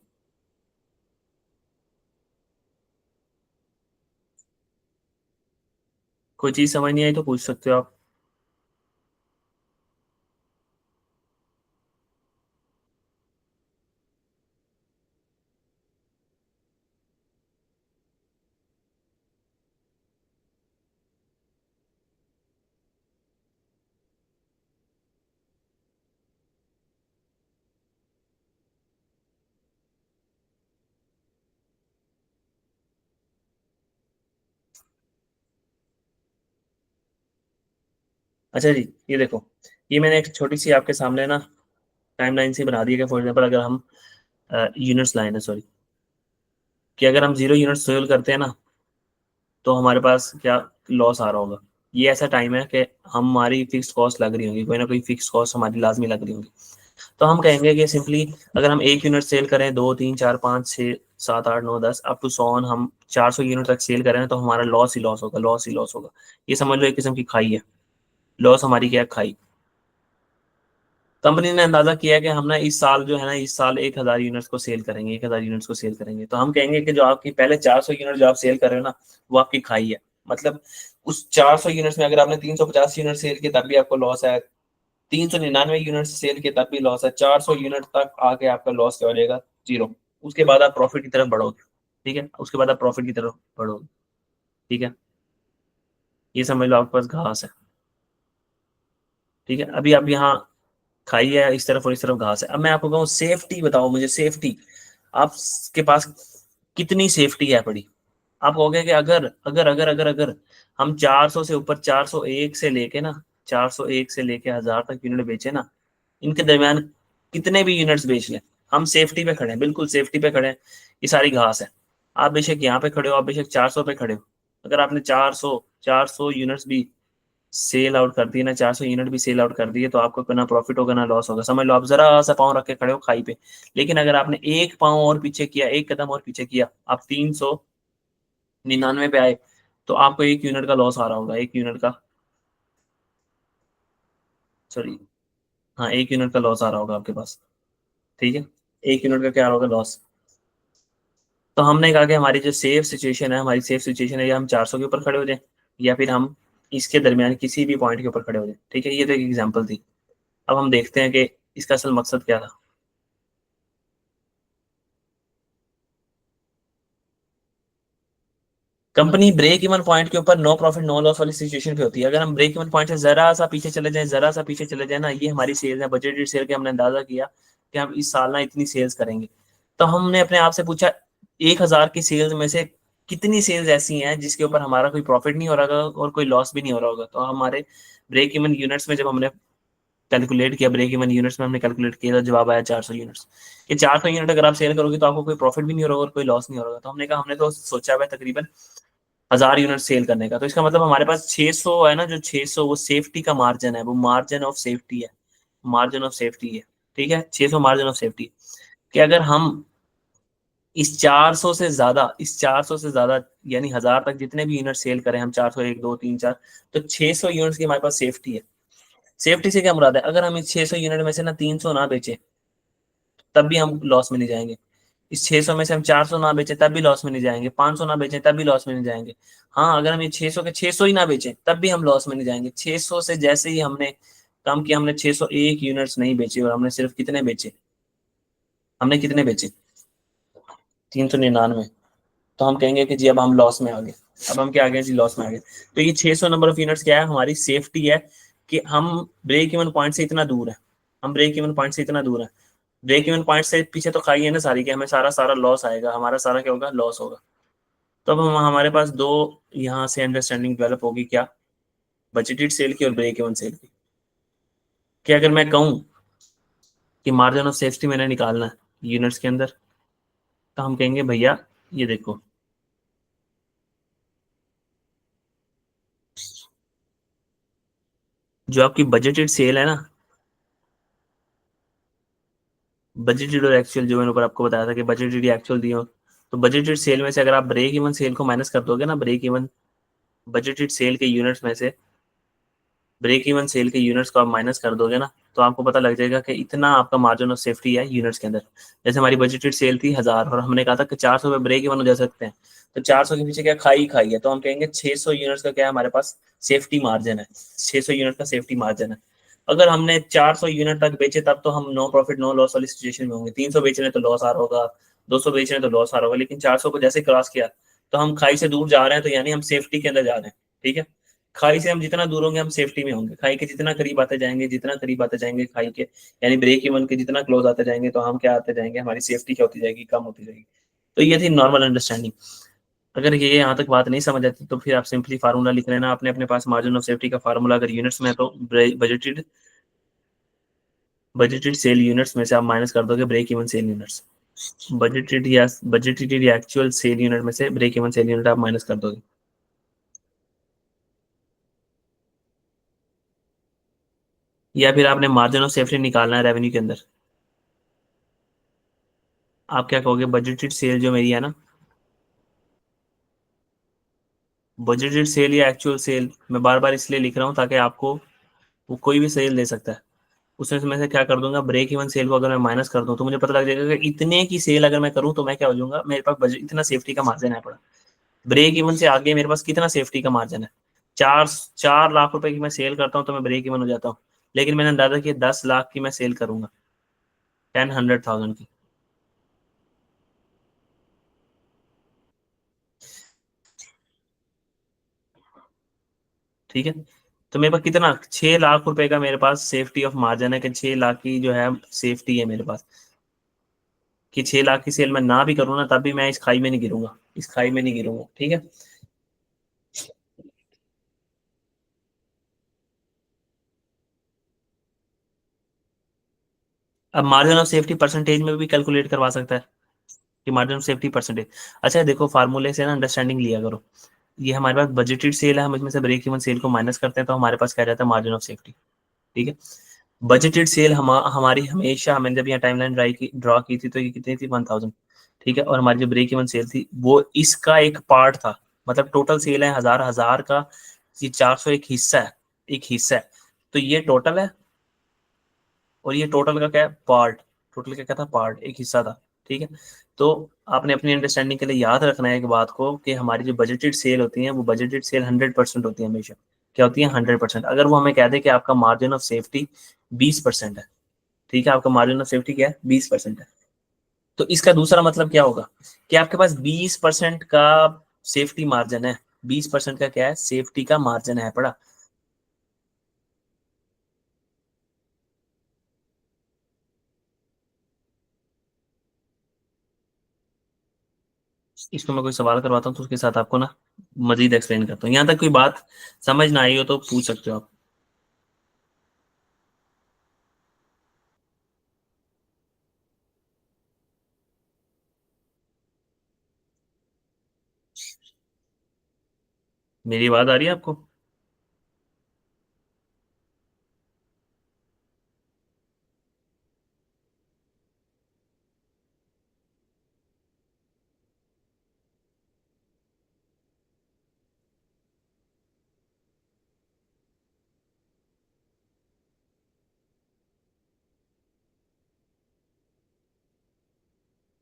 कोई चीज समझ नहीं आई तो पूछ सकते हो आप। अच्छा जी, ये देखो, ये मैंने एक छोटी सी आपके सामने ना टाइमलाइन से बना दी है। फॉर एग्जाम्पल, अगर हम यूनिट्स लाइन है, सॉरी, कि अगर हम 0 यूनिट सेल करते हैं ना, तो हमारे पास क्या लॉस आ रहा होगा। ये ऐसा टाइम है कि हमारी फिक्स कॉस्ट लग रही होगी, कोई ना कोई फिक्स कॉस्ट हमारी लाजमी लग रही होगी। तो हम कहेंगे कि सिंपली अगर हम 1 यूनिट सेल करें, 2 3 4 5 6 7 8 9 10 अप टू 100, हम 400 यूनिट तक सेल करें, तो हमारा लॉस ही लॉस होगा, लॉस ही लॉस होगा। ये समझ लो एक किस्म की खाई है, लॉस हमारी क्या है, खाई। कंपनी ने अंदाजा किया है कि हम ना इस साल जो है ना, इस साल 1,000 यूनिट्स को सेल करेंगे, 1,000 यूनिट्स को सेल करेंगे। तो हम कहेंगे कि जो आपकी पहले 400 यूनिट जो आप सेल कर रहे हो ना, वो आपकी खाई है। मतलब उस 400 यूनिट्स में अगर आपने 350 यूनिट सेल किए तब भी आपको लॉस है, 399 यूनिट सेल किए तब भी लॉस है, 400 यूनिट तक आके आपका लॉस क्या हो जाएगा, 0। उसके बाद आप प्रॉफिट की तरफ बढ़ोगे। ठीक है, उसके बाद आप प्रॉफिट की तरफ बढ़ोगे। ठीक है, ये समझ लो आपके पास घास है। ठीक है, अभी आप यहाँ खाई है इस तरफ और इस तरफ घास है। अब मैं आपको कहूँ सेफ्टी बताओ मुझे, सेफ्टी आपके पास कितनी सेफ्टी है पड़ी। आप कहोगे कि अगर हम 400 से ऊपर, 401 से लेके ना, 401 से लेके 1000 तक यूनिट बेचे ना, इनके दरमियान कितने भी यूनिट्स बेच लें, हम सेफ्टी पे खड़े हैं, बिल्कुल सेफ्टी पे खड़े हैं। ये सारी घास है। आप बेशक यहाँ पे खड़े हो, आप बेशक 400 पे खड़े हो, अगर आपने 400 यूनिट्स भी सेल आउट कर दिए ना, 400 यूनिट भी सेल आउट कर दिए, तो आपको ना प्रॉफिट होगा ना लॉस होगा। समझ लो आप जरा सा पाँव रख के खड़े हो खाई पे। लेकिन अगर आपने एक पाँव और पीछे किया, एक कदम और पीछे किया, आप 399 पे आए, तो आपको 1 यूनिट का लॉस आ रहा होगा, 1 यूनिट का, सॉरी, हाँ 1 यूनिट का लॉस आ रहा होगा आपके पास। ठीक है, 1 यूनिट का क्या आ रहा होगा, लॉस। तो हमने कहा कि हमारी जो सेफ सिचुएशन है, हमारी सेफ सिचुएशन है, या हम 400 के ऊपर खड़े हो जाए, या फिर हम इसके दरमियान किसी भी पॉइंट के ऊपर खड़े हो जाए। ठीक है, ये तो एक एग्जाम्पल थी। अब हम देखते हैं कि इसका असल मकसद क्या था। कंपनी ब्रेक इवन पॉइंट के ऊपर नो प्रॉफिट नो लॉस वाली सिचुएशन पे होती है। अगर हम ब्रेक इवन पॉइंट से जरा सा पीछे चले जाएं, जरा सा पीछे चले जाए ना, ये हमारी सेल्स है, बजटेड सेल के हमने अंदाजा किया कि हम इस साल ना इतनी सेल्स करेंगे, तो हमने अपने आप से पूछा 1000 की सेल्स में से कितनी सेल्स ऐसी हैं जिसके ऊपर हमारा कोई प्रॉफिट नहीं हो रहा होगा और कोई लॉस भी नहीं हो रहा होगा। तो हमारे ब्रेक इवन यूनिट्स में जब हमने कैलकुलेट किया, ब्रेक इवन यूनिट्स में हमने कैलकुलेट किया, तो जवाब आया 400 यूनिट्स। ये 400 यूनिट अगर आप सेल करोगे तो आपको कोई प्रॉफिट भी नहीं हो रहा और कोई लॉस नहीं हो रहा। तो हमने कहा हमने तो सोचा हुआ है तकरीबन 1000 यूनिट सेल करने का, तो इसका मतलब हमारे पास 600 है ना, जो 600 वो सेफ्टी का मार्जिन है, वो मार्जिन ऑफ सेफ्टी है, मार्जिन ऑफ सेफ्टी है। ठीक है, 600 मार्जिन ऑफ सेफ्टी, कि अगर हम इस 400 से ज्यादा, इस 400 से ज्यादा यानी 1000 तक जितने भी यूनिट सेल करें हम, 400 1 2 3 4, तो 600 यूनिट्स की हमारे पास सेफ्टी है। सेफ्टी से क्या मुराद है, अगर हम इस 600 यूनिट में से ना 300 ना बेचे तब भी हम लॉस में नहीं जाएंगे, इस 600 में से हम 400 ना बेचे तब भी लॉस में नहीं जाएंगे, 500 ना बेचे तब भी लॉस में नहीं जाएंगे। हाँ, अगर हम ये 600 के 600 ही ना बेचे तब भी हम लॉस में नहीं जाएंगे। 600 से जैसे ही हमने कम किया, हमने 601 यूनिट्स नहीं बेचे और हमने सिर्फ कितने बेचे, हमने कितने बेचे 399, तो हम कहेंगे कि जी अब हम लॉस में आ गए। अब हम क्या आ गए जी, लॉस में आ गए। तो ये 600 नंबर ऑफ यूनिट्स क्या है, हमारी सेफ्टी है कि हम ब्रेक इवन पॉइंट से इतना दूर है, हम ब्रेक इवन पॉइंट से इतना दूर है। ब्रेक इवन पॉइंट से पीछे तो खाई है ना सारी, कि हमें सारा सारा लॉस आएगा, हमारा सारा क्या होगा, लॉस होगा। तो अब हम हमारे पास दो यहाँ से अंडरस्टैंडिंग डेवलप होगी, क्या, बजटेड सेल की और ब्रेक इवन सेल की। कि अगर मैं कहूँ कि मार्जिन ऑफ सेफ्टी मैंने निकालना है यूनिट्स के अंदर, तो हम कहेंगे भैया ये देखो, जो आपकी बजटेड सेल है ना, बजटेड और एक्चुअल, जो मैंने ऊपर आपको बताया था कि बजटेड या एक्चुअल दिए हो, तो बजटेड सेल में से अगर आप ब्रेक इवन सेल को माइनस कर दोगे ना, ब्रेक इवन बजटेड सेल के यूनिट्स में से ब्रेक इवन सेल के यूनिट्स को आप माइनस कर दोगे ना, तो आपको पता लग जाएगा कि इतना आपका मार्जिन ऑफ सेफ्टी है यूनिट्स के अंदर। जैसे हमारी बजटेड सेल थी 1000 और हमने कहा था कि 400 पे ब्रेक इवन हो जा सकते हैं, तो 400 के पीछे क्या खाई खाई है, तो हम कहेंगे 600 यूनिट्स का क्या है हमारे पास सेफ्टी मार्जिन है, 600 यूनिट का सेफ्टी मार्जिन है। अगर हमने 400 यूनिट तक बेचे तब तो हम नो प्रॉफिट नो लॉस वाली सिचुएशन में होंगे, 300 बेच रहे तो लॉस आ रहा होगा, 200 बेच रहे तो लॉस आ रहा होगा, लेकिन 400 को जैसे क्रॉस किया तो हम खाई से दूर जा रहे हैं, तो यानी हम सेफ्टी के अंदर जा रहे हैं। ठीक है, खाई से हम जितना दूर होंगे हम सेफ्टी में होंगे, खाई के जितना करीब आते जाएंगे, जितना करीब आते जाएंगे खाई के, यानी ब्रेक इवन के जितना क्लोज आते जाएंगे, तो हम क्या आते जाएंगे, हमारी सेफ्टी क्या होती जाएगी, कम होती जाएगी। तो ये थी नॉर्मल अंडरस्टैंडिंग। अगर ये यहाँ तक बात नहीं समझ आती तो फिर आप सिंपली फार्मूला लिख लेना अपने अपने पास, मार्जिन ऑफ सेफ्टी का फार्मूला अगर यूनिट्स में है तो बजटेड बजटेड सेल यूनिट्स में से आप माइनस कर दोगे break even sale units, budgeted या एक्चुअल सेल यूनिट में से ब्रेक इवन सेल यूनिट आप माइनस कर दोगे। या फिर आपने मार्जिन ऑफ सेफ्टी निकालना है रेवेन्यू के अंदर, आप क्या कहोगे, बजटेड सेल जो मेरी है ना, बजटेड सेल या एक्चुअल सेल, मैं बार बार इसलिए लिख रहा हूँ ताकि आपको वो कोई भी सेल दे सकता है, उसमें से मैं से क्या कर दूंगा, ब्रेक इवन सेल को अगर मैं माइनस कर दूं तो मुझे पता लग जाएगा कि इतने की सेल अगर मैं करूं तो मैं क्या हो जाऊंगा, मेरे पास बजट इतना सेफ्टी का मार्जिन है पड़ा, ब्रेक इवन से आगे मेरे पास कितना सेफ्टी का मार्जिन है, 4 लाख रुपए की मैं सेल करता हूँ तो मैं ब्रेक इवन हो जाता हूँ, लेकिन मैंने अंदाजा किया 10 लाख की मैं सेल करूंगा, 100,000 की। ठीक है, तो मेरे पास कितना, 6 लाख रुपए का मेरे पास सेफ्टी ऑफ मार्जिन है, कि 6 लाख की जो है सेफ्टी है मेरे पास, कि 6 लाख की सेल मैं ना भी करूँ ना तब भी मैं इस खाई में नहीं गिरूंगा, इस खाई में नहीं गिरूंगा। ठीक है, अब मार्जिन ऑफ सेफ्टी परसेंटेज में भी कैलकुलेट करवा सकता है कि मार्जिन ऑफ सेफ्टी परसेंटेज। अच्छा देखो, फार्मूले से ना अंडरस्टैंडिंग लिया करो, ये हमारे पास बजटेड सेल है, हम इसमें से ब्रेक इवन सेल को माइनस करते हैं तो हमारे पास क्या रहता है, मार्जिन ऑफ सेफ्टी। ठीक है, बजटेड सेल हमारी हमेशा, मैंने जब यहाँ टाइमलाइन ड्रॉ की थी तो ये कितनी थी, 1000। ठीक है, और हमारी जो ब्रेक इवन सेल थी वो इसका एक पार्ट था, मतलब टोटल सेल है 1000, 1000 का ये 400 एक हिस्सा है, एक हिस्सा है, तो ये टोटल है, और ये टोटल का क्या है, पार्ट, टोटल का क्या था, पार्ट, एक हिस्सा था। ठीक है, तो आपने अपनी अंडरस्टैंडिंग के लिए याद रखना है एक बात को, कि हमारी जो बजटेड सेल होती है वो बजटेड सेल 100% होती है हमेशा, क्या होती है, 100%। अगर वो हमें कह दे कि आपका मार्जिन ऑफ सेफ्टी 20% है, ठीक है, आपका मार्जिन ऑफ सेफ्टी क्या है, 20% है, तो इसका दूसरा मतलब क्या होगा, कि आपके पास 20% का सेफ्टी मार्जिन है, 20% का क्या है, सेफ्टी का मार्जिन है पड़ा। इसको मैं कोई सवाल करवाता हूँ तो उसके साथ आपको ना मजीद एक्सप्लेन करता हूँ। यहाँ तक कोई बात समझ ना आई हो तो पूछ सकते हो आप। मेरी आवाज आ रही है आपको?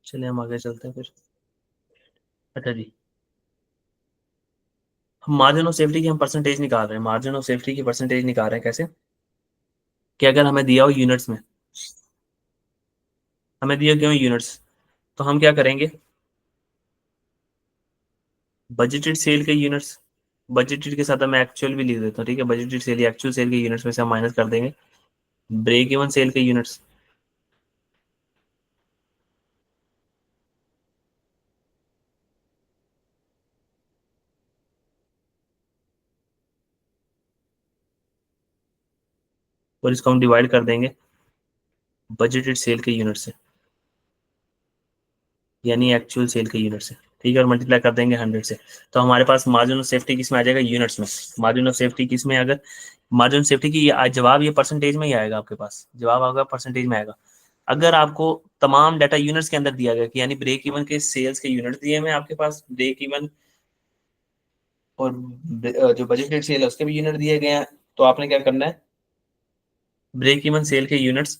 चलिए हम आगे चलते हैं फिर। अच्छा जी, हम मार्जिन ऑफ सेफ्टी की हम परसेंटेज निकाल रहे हैं। मार्जिन ऑफ सेफ्टी की परसेंटेज निकाल रहे हैं कैसे, कि अगर हमें दिया हो यूनिट्स में, हमें दिया क्यों यूनिट्स, तो हम क्या करेंगे, बजटेड सेल के यूनिट्स, बजटेड के साथ मैं एक्चुअल भी लिख देता हूँ, ठीक है। बजटेड सेल या एक्चुअल सेल के यूनिट्स में से हम माइनस कर देंगे ब्रेक इवन सेल के यूनिट्स, और इसको हम डिवाइड कर देंगे बजटेड सेल के यूनिट से, यानी एक्चुअल सेल के यूनिट से, ठीक है। और मल्टीप्लाई कर देंगे 100 से। तो हमारे पास मार्जिन ऑफ सेफ्टी किस में आ जाएगा, यूनिट्स में। मार्जिन ऑफ सेफ्टी किस में, अगर मार्जिन ऑफ सेफ्टी की जवाब ये परसेंटेज में ही आएगा, आपके पास जवाब आपका परसेंटेज में आएगा। अगर आपको तमाम डाटा यूनिट्स के अंदर दिया गया कि यानी ब्रेक इवन के सेल्स के यूनिट्स दिए हुए हैं आपके पास, ब्रेक इवन और जो बजटेड सेल है उसके भी यूनिट दिए गए हैं, तो आपने क्या करना है, ब्रेक इवन सेल के यूनिट्स,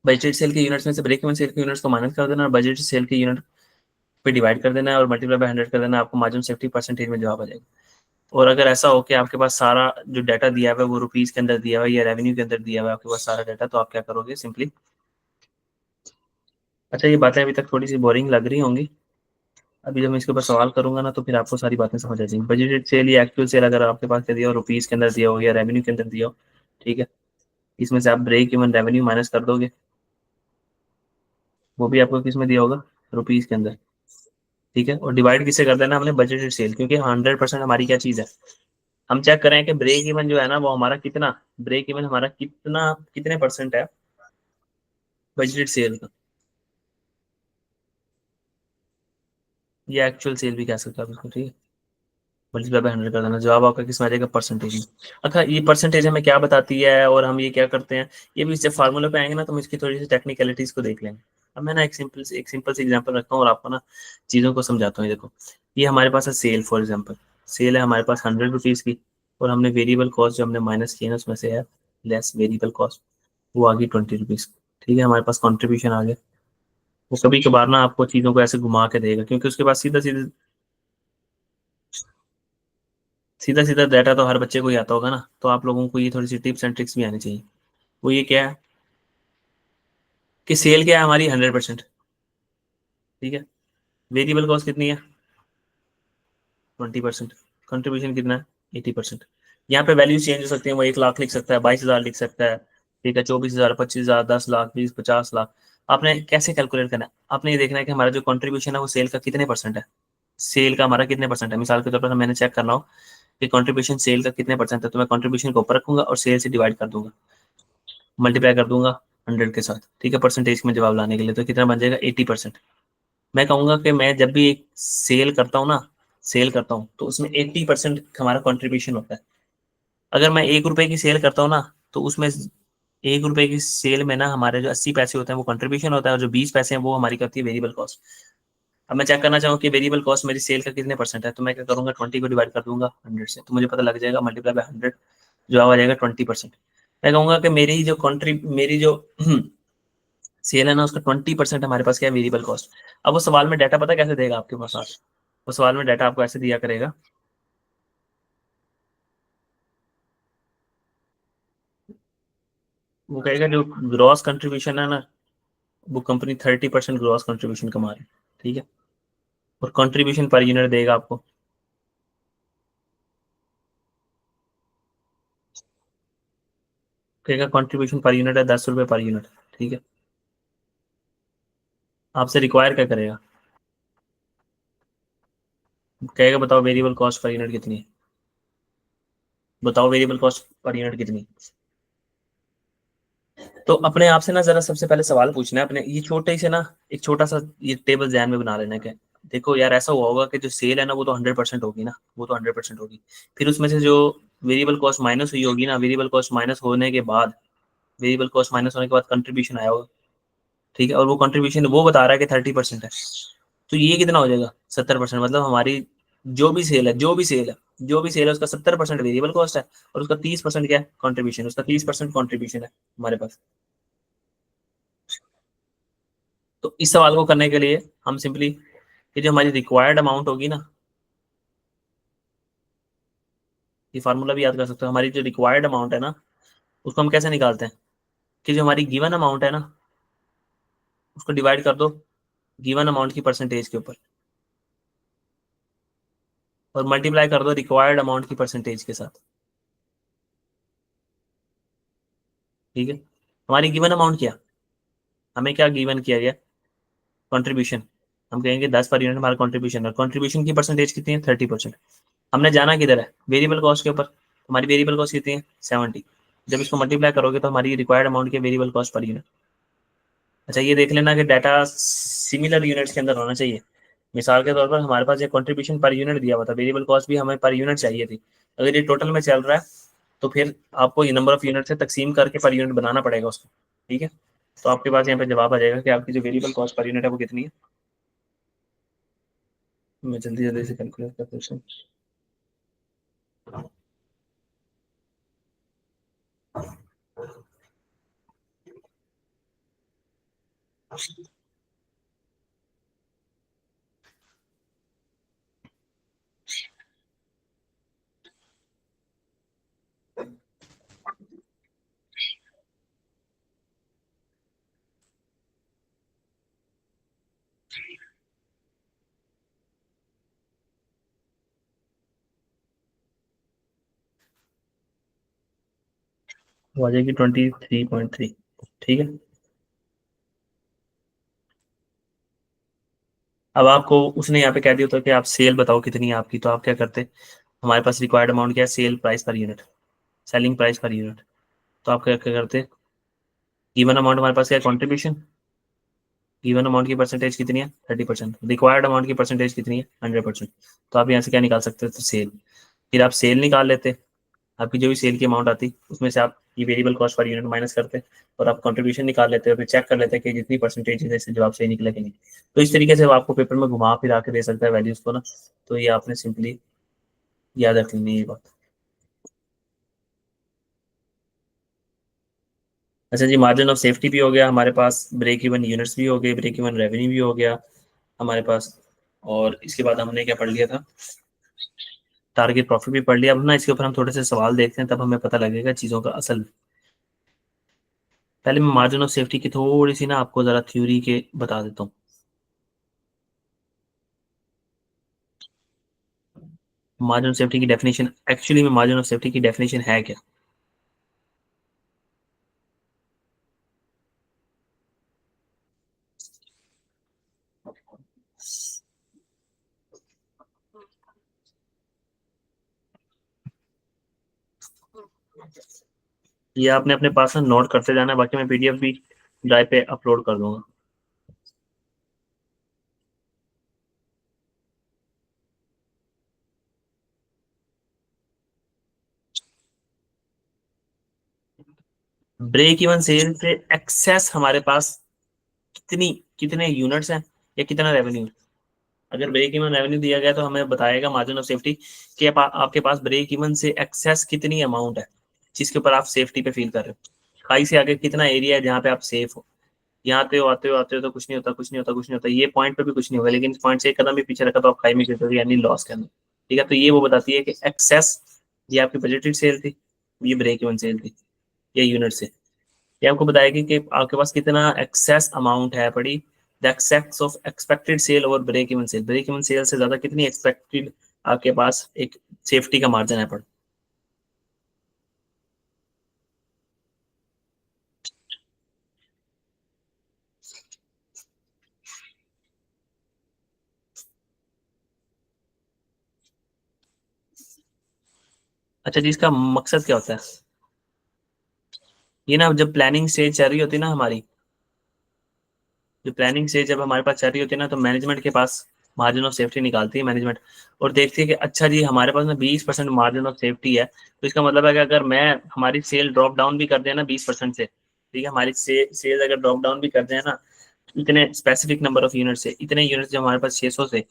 बजटेड सेल के यूनिट्स में से ब्रेक इवन सेल के यूनिट्स को माइनस कर देना और बजटेड सेल के यूनिट पे डिवाइड कर देना है और मल्टीप्लाई बाय 100 कर देना है, आपको मार्जिन सेफ्टी परसेंटेज में जवाब आ जाएगा। और अगर ऐसा हो कि आपके पास सारा जो डाटा दिया हुआ है वो रुपीज के अंदर दिया हुआ है या रेवेन्यू के अंदर दिया हुआ है आपके पास सारा डाटा, तो आप क्या करोगे सिंपली। अच्छा, ये बातें अभी तक थोड़ी सी बोरिंग लग रही होंगी, अभी जब मैं इसके ऊपर सवाल करूंगा ना तो फिर आपको सारी बातें समझ आ जाएंगी। बजटेड सेल या एक्चुअल सेल अगर आपके पास दिया हो, रुपीज के अंदर दिया हो या रेवेन्यू के अंदर दिया हो, ठीक है, इसमें से आप ब्रेक इवन रेवेन्यू माइनस कर दोगे, वो भी आपको किस में दिया होगा, रुपीज के अंदर, ठीक है। और डिवाइड किससे कर देना हमने, बजटेड सेल, क्योंकि 100% हमारी क्या चीज है, हम चेक करें कि ब्रेक इवन जो है ना वो हमारा कितना, ब्रेक इवन हमारा कितना, कितने परसेंट है बजटेड सेल का, या एक्चुअल सेल भी कह सकते हो आप इसको, ठीक है। मल्टीप्लाई बाय 100 कर देना, जवाब आपका किस में आ जाएगा, परसेंटेज में। अच्छा, ये परसेंटेज हमें क्या बताती है और हम ये क्या करते हैं, ये भी जब फार्मूले पे आएंगे ना तो हम इसकी थोड़ी सी टेक्निकलिटीज को देख लेंगे। अब मैं ना एक सिंपल सी एग्जांपल रखता हूँ और आपको ना चीज़ों को समझाता हूँ। ये देखो, ये हमारे पास है सेल, फॉर एग्जाम्पल सेल है हमारे पास 100 रुपीज़ की, और हमने वेरिएबल कॉस्ट जो हमने माइनस किया ना उसमें से है लेस वेरिएबल कॉस्ट, वो आ गई 20 रुपीज़, ठीक है। हमारे पास कॉन्ट्रीब्यूशन आ गया। वो कभी कभार ना आपको चीज़ों को ऐसे घुमा के देगा, क्योंकि उसके पास सीधा सीधा सीधा सीधा डाटा तो हर बच्चे को ही आता होगा ना, तो आप लोगों को ये थोड़ी सी टिप्स एंड ट्रिक्स भी आनी चाहिए। वो ये क्या है कि सेल क्या है हमारी 100%, ठीक है। वेरिएबल कॉस्ट कितनी है, 20%। कंट्रीब्यूशन कितना है, 80%। यहाँ पे वैल्यू चेंज हो सकती है, वो 1 लाख लिख सकता है, 22,000 लिख सकता है, ठीक है, 24,000, 25,000, 10 लाख, 20, 50 लाख। आपने कैसे कैलकुलेट करना है, आपने ये देखना है कि हमारा जो कंट्रीब्यूशन है वो सेल का कितने परसेंट है, सेल का हमारा कितने परसेंट है। मिसाल के तौर पर मैंने चेक करना हो कि कंट्रीब्यूशन सेल का कितने परसेंट है, तो मैं कंट्रीब्यूशन को ऊपर रखूंगा और सेल से डिवाइड कर दूंगा, मल्टीप्लाई कर दूंगा 100 के साथ, ठीक है, परसेंटेज में जवाब लाने के लिए। तो कितना बन जाएगा, 80%। मैं कहूंगा कि मैं जब भी एक सेल करता हूँ ना, सेल करता हूँ तो उसमें 80% हमारा कंट्रीब्यूशन होता है। अगर मैं 1 रुपए की सेल करता हूँ ना, तो उसमें 1 रुपए की सेल में ना हमारे जो 80 पैसे होते हैं वो कंट्रीब्यूशन होता है, और जो 20 पैसे हैं वो हमारी क्या होती है, वेरिएबल कॉस्ट। अब मैं चेक करना चाहूँ कि वेरिएबल कॉस्ट मेरी सेल का कितने परसेंट है, तो मैं क्या करूंगा, 20 को डिवाइड कर दूंगा 100 से, तो मुझे पता लग जाएगा, मल्टीप्लाई बाय 100, जो आ जाएगा 20%। मैं कहूंगा कि मेरी जो सेल है ना उसका 20% हमारे पास क्या है, वेरिएबल कॉस्ट। अब वो सवाल में डाटा पता कैसे देगा आपके पास आज, वो सवाल में डाटा आपको ऐसे दिया करेगा, वो कहेगा जो ग्रॉस कंट्रीब्यूशन है ना, वो कंपनी 30% ग्रॉस कंट्रीब्यूशन कमा रही है, ठीक है। और कंट्रीब्यूशन पर यूनिट देगा आपको, कहेगा कंट्रीब्यूशन पर यूनिट है 10 रुपये पर यूनिट, ठीक है। आपसे रिक्वायर क्या करेगा, कहेगा बताओ वेरिएबल कॉस्ट पर यूनिट कितनी है, बताओ वेरिएबल कॉस्ट पर यूनिट कितनी है। तो अपने आप से ना जरा सबसे पहले सवाल पूछना है अपने, ये छोटे से ना एक छोटा सा ये टेबल ध्यान में बना लेना है। देखो यार ऐसा हुआ होगा कि जो सेल है ना वो तो 100% होगी ना, वो तो 100% होगी। फिर उसमें से जो वेरिएबल कॉस्ट माइनस हुई होगी ना, वेरिएबल कॉस्ट माइनस होने के बाद, वेरिएबल कॉस्ट माइनस होने के बाद कंट्रीब्यूशन आया होगा, ठीक है। और वो कंट्रीब्यूशन वो बता रहा है कि 30% है, तो ये कितना हो जाएगा 70%। मतलब हमारी जो भी सेल है, जो भी सेल है उसका 70% वेरिएबल कॉस्ट है और उसका 30% क्या है कंट्रीब्यूशन, उसका 30% कंट्रीब्यूशन है हमारे पास। तो इस सवाल को करने के लिए हम सिंपली ये जो हमारी रिक्वायर्ड अमाउंट होगी ना, ये फार्मूला भी याद कर सकते हो। हमारी जो रिक्वायर्ड अमाउंट है ना उसको हम कैसे निकालते हैं कि जो हमारी गिवन अमाउंट है ना उसको डिवाइड कर दो गिवन अमाउंट की परसेंटेज के ऊपर और मल्टीप्लाई कर दो रिक्वायर्ड अमाउंट की परसेंटेज के साथ, ठीक है। हमारी गिवन अमाउंट क्या, हमें क्या गिवन किया गया, कंट्रीब्यूशन। हम कहेंगे 10 पर यूनिट हमारा कंट्रीब्यूशन है, कंट्रीब्यूशन की परसेंटेज कितनी है 30%। हमने जाना किधर है वेरिएबल कॉस्ट के ऊपर, हमारी वेरिएबल कॉस्ट कितनी है 70। जब इसको मल्टीप्लाई करोगे तो हमारी रिक्वायर्ड अमाउंट की वेरिएबल कॉस्ट पर यूनिट। अच्छा ये देख लेना कि डाटा सिमिलर यूनिट्स के अंदर होना चाहिए। मिसाल के तौर पर हमारे पास ये कंट्रीब्यूशन पर यूनिट दिया हुआ था, वेरिएबल कॉस्ट भी हमें पर यूनिट चाहिए थी। अगर ये टोटल में चल रहा है तो फिर आपको ये नंबर ऑफ यूनिट से तकसीम करके पर यूनिट बनाना पड़ेगा उसको, ठीक है। तो आपके पास यहाँ पे जवाब आ जाएगा कि आपकी जो वेरिएबल कॉस्ट पर यूनिट है वो कितनी है। मैं जल्दी जल्दी से कैलकुलेट करता हूँ। वो आ जाएगी 23.3, ठीक है। अब आपको उसने यहाँ पे कह दिया होता कि आप सेल बताओ कितनी है आपकी, तो आप क्या करते, हमारे पास रिक्वायर्ड अमाउंट क्या है sale price per unit, selling price per unit. तो आप क्या क्या करते, गिवन अमाउंट हमारे पास क्या है कंट्रीब्यूशन, गिवन अमाउंट की परसेंटेज कितनी है 30%, रिक्वायर्ड अमाउंट की परसेंटेज कितनी है 100%। तो आप यहाँ से क्या निकाल सकते हो तो सेल, फिर आप सेल निकाल लेते, आपकी जो भी सेल की अमाउंट आती उसमें से आप ये variable cost per unit minus करते और आप कंट्रीब्यूशन निकाल लेते हो, फिर चेक कर लेते हैं कि जितनी परसेंटेज है इससे जवाब सही निकला कि नहीं। तो इस तरीके से वो आपको पेपर में घुमा फिरा के दे सकता है वैल्यूज को ना। तो ये आपने सिंपली याद रख लेनी है ये बात। अच्छा जी, मार्जिन ऑफ सेफ्टी भी हो गया हमारे पास, ब्रेक इवन यूनिट्स भी हो गए, ब्रेक इवन रेवेन्यू भी हो गया हमारे पास। और इसके बाद हमने क्या पढ़ लिया था, टारगेट प्रॉफिट भी पढ़ लिया। अब ना इसके ऊपर हम थोड़े से सवाल देखते हैं तब हमें पता लगेगा चीज़ों का असल। पहले मैं मार्जिन ऑफ सेफ्टी की थोड़ी सी ना आपको ज़रा थ्योरी के बता देता हूँ। मार्जिन ऑफ सेफ्टी की डेफिनेशन, एक्चुअली में मार्जिन ऑफ सेफ्टी की डेफिनेशन है क्या। ये आपने अपने पास नोट करते जाना है, बाकी मैं पीडीएफ भी ड्राइव पे अपलोड कर दूंगा। ब्रेक इवन सेल से एक्सेस हमारे पास कितनी, कितने यूनिट्स हैं या कितना रेवेन्यू। अगर ब्रेक इवन रेवेन्यू दिया गया तो हमें बताएगा मार्जिन ऑफ सेफ्टी कि आपके पास ब्रेक इवन से एक्सेस कितनी अमाउंट है जिसके ऊपर आप सेफ्टी पे फील कर रहे हो। खाई से आगे कितना एरिया है जहाँ पे आप सेफ हो। यहाँ आते हो तो कुछ नहीं होता, कुछ नहीं होता, कुछ नहीं होता, ये पॉइंट पे भी कुछ नहीं होगा, लेकिन इस पॉइंट से एक कदम भी पीछे रखा तो आप खाई में गिर जाओगे यानी लॉस के अंदर, ठीक है। तो ये वो बताती है कि एक्सेस, ये आपकी बजटेड सेल थी, ये ब्रेक इवन सेल थी, ये यूनिट से। ये आपको बताएगी कि आपके पास कितना एक्सेस अमाउंट है पड़ी the excess of expected sale over break even sale, break even sale से ज्यादा कितनी एक्सपेक्टेड आपके पास एक सेफ्टी का मार्जिन है पड़। अच्छा जी, इसका मकसद क्या होता है? ये ना जब प्लानिंग स्टेज चल रही होती है ना हमारी, जो प्लानिंग स्टेज जब हमारे पास चल रही होती है ना, तो मैनेजमेंट के पास मार्जिन ऑफ सेफ्टी निकालती है मैनेजमेंट, और देखती है कि अच्छा जी हमारे पास ना 20% मार्जिन ऑफ सेफ्टी है, तो इसका मतलब है कि अगर मैं हमारी सेल ड्रॉप डाउन भी कर दें ना 20% से, ठीक है, हमारी सेल अगर ड्रॉप डाउन भी कर दें ना इतने स्पेसिफिक नंबर ऑफ यूनिट से, इतने यूनिट्स जो हमारे पास 600 से,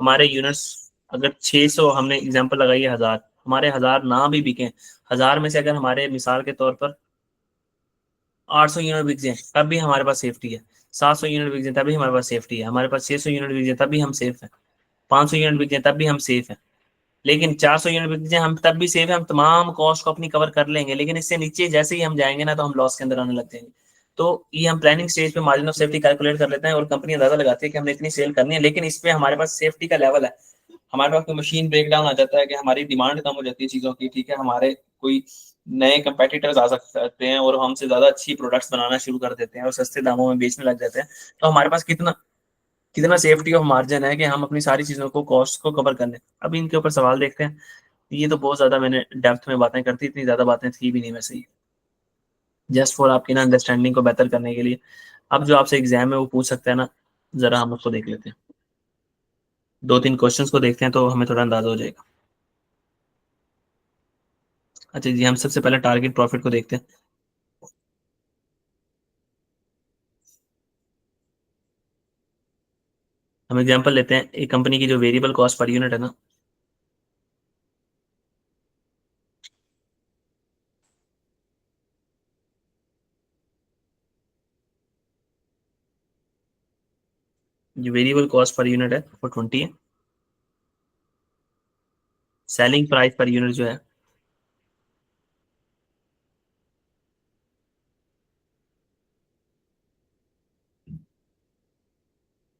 हमारे यूनिट्स अगर 600 हमने एग्जांपल लगाई है 1000, हमारे 1000 ना भी बिके, 1000 में से अगर हमारे मिसाल के तौर पर 800 यूनिट बिक जाए तब भी हमारे पास सेफ्टी है, 700 यूनिट बिक जाए तभी हमारे पास सेफ्टी है, हमारे पास 600 यूनिट बिक जाए तब भी हम सेफ हैं, 500 यूनिट बिक जाए तब भी हम सेफ हैं, लेकिन 400 यूनिट बिक जाए हम तब भी सेफ है, हम तमाम कॉस्ट को अपनी कवर कर लेंगे, लेकिन इससे नीचे जैसे ही हम जाएंगे ना तो हम लॉस के अंदर आने लग जाएंगे। तो ये हम प्लानिंग स्टेज पे मार्जिन ऑफ सेफ्टी कैलकुलेट कर लेते हैं और कंपनी अंदाजा लगाती है कि हमने इतनी सेल करनी है, लेकिन इस पे हमारे पास सेफ्टी का लेवल है, हमारे पास कोई मशीन ब्रेक डाउन आ जाता है कि हमारी डिमांड कम हो जाती है चीज़ों की, ठीक है, हमारे कोई नए कंपेटिटर्स आ सकते हैं और हमसे ज़्यादा अच्छी प्रोडक्ट्स बनाना शुरू कर देते हैं और सस्ते दामों में बेचने लग जाते हैं, तो हमारे पास कितना कितना सेफ्टी ऑफ मार्जिन है कि हम अपनी सारी चीज़ों को कॉस्ट को कवर कर लें। अब इनके ऊपर सवाल देखते हैं। ये तो बहुत ज़्यादा मैंने डेप्थ में बातें करती, इतनी ज़्यादा बातें थी भी नहीं वैसे ही, जस्ट फॉर आपकी ना अंडरस्टैंडिंग को बेहतर करने के लिए। अब जो आपसे एग्जाम है वो पूछ सकते हैं ना, ज़रा हम उसको देख लेते हैं, दो तीन क्वेश्चंस को देखते हैं तो हमें थोड़ा अंदाजा हो जाएगा। अच्छा जी, हम सबसे पहले टारगेट प्रॉफिट को देखते हैं। हम एग्जांपल लेते हैं, एक कंपनी की जो वेरिएबल कॉस्ट पर यूनिट है ना, जो वेरिएबल कॉस्ट पर यूनिट है वो 20 है, सेलिंग प्राइस पर यूनिट जो है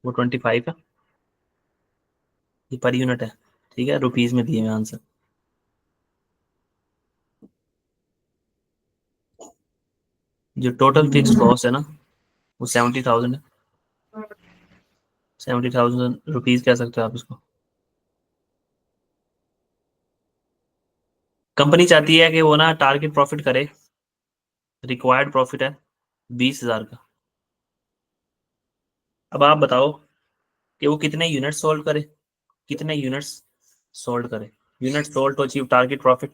वो 25 है, ये पर यूनिट है, ठीक है, रुपीज में दिए हुए आंसर। जो टोटल फिक्स कॉस्ट है ना वो 70,000 है, 70,000 रुपीज कह सकते हो आप इसको। कंपनी चाहती है कि वो ना टारगेट प्रॉफिट करे, रिक्वायर्ड प्रॉफिट है 20,000 का। अब आप बताओ कि वो कितने यूनिट सोल्ड करे, कितने यूनिट्स सोल्ड करे, unit sold to achieve target profit,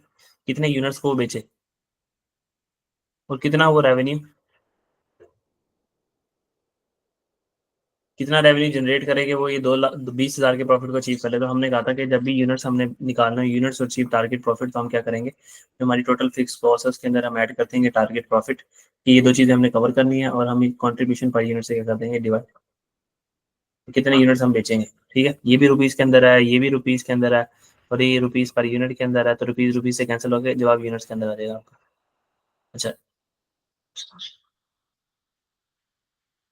कितने यूनिट्स को वो बेचे और कितना वो रेवेन्यू, कितना रेवेन्यू जनरेट करेंगे वो ये 2 लाख 20,000 के प्रॉफिट को अचीव कर ले। तो हमने कहा था कि जब भी यूनिट्स हमने निकालना है, यूनिट्स अचीव टारगेट प्रॉफिट, तो हम क्या करेंगे, जो हमारी टोटल फिक्स कॉस्ट है उसके अंदर हम ऐड करते हैं टारगेट प्रॉफिट, कि ये दो चीजें हमने कवर करनी है, और हम कॉन्ट्रीब्यूशन पर यूनिट से क्या कर देंगे डिवाइड, कितने यूनिट्स हम बेचेंगे, ठीक है, ये भी रुपीज के अंदर है, ये भी रुपीज के अंदर है, और ये रुपीज पर यूनिट के अंदर है, तो रुपीज रुपीज से कैंसिल हो गए, जवाब यूनिट्स के अंदर आ जाएगा आपका। अच्छा,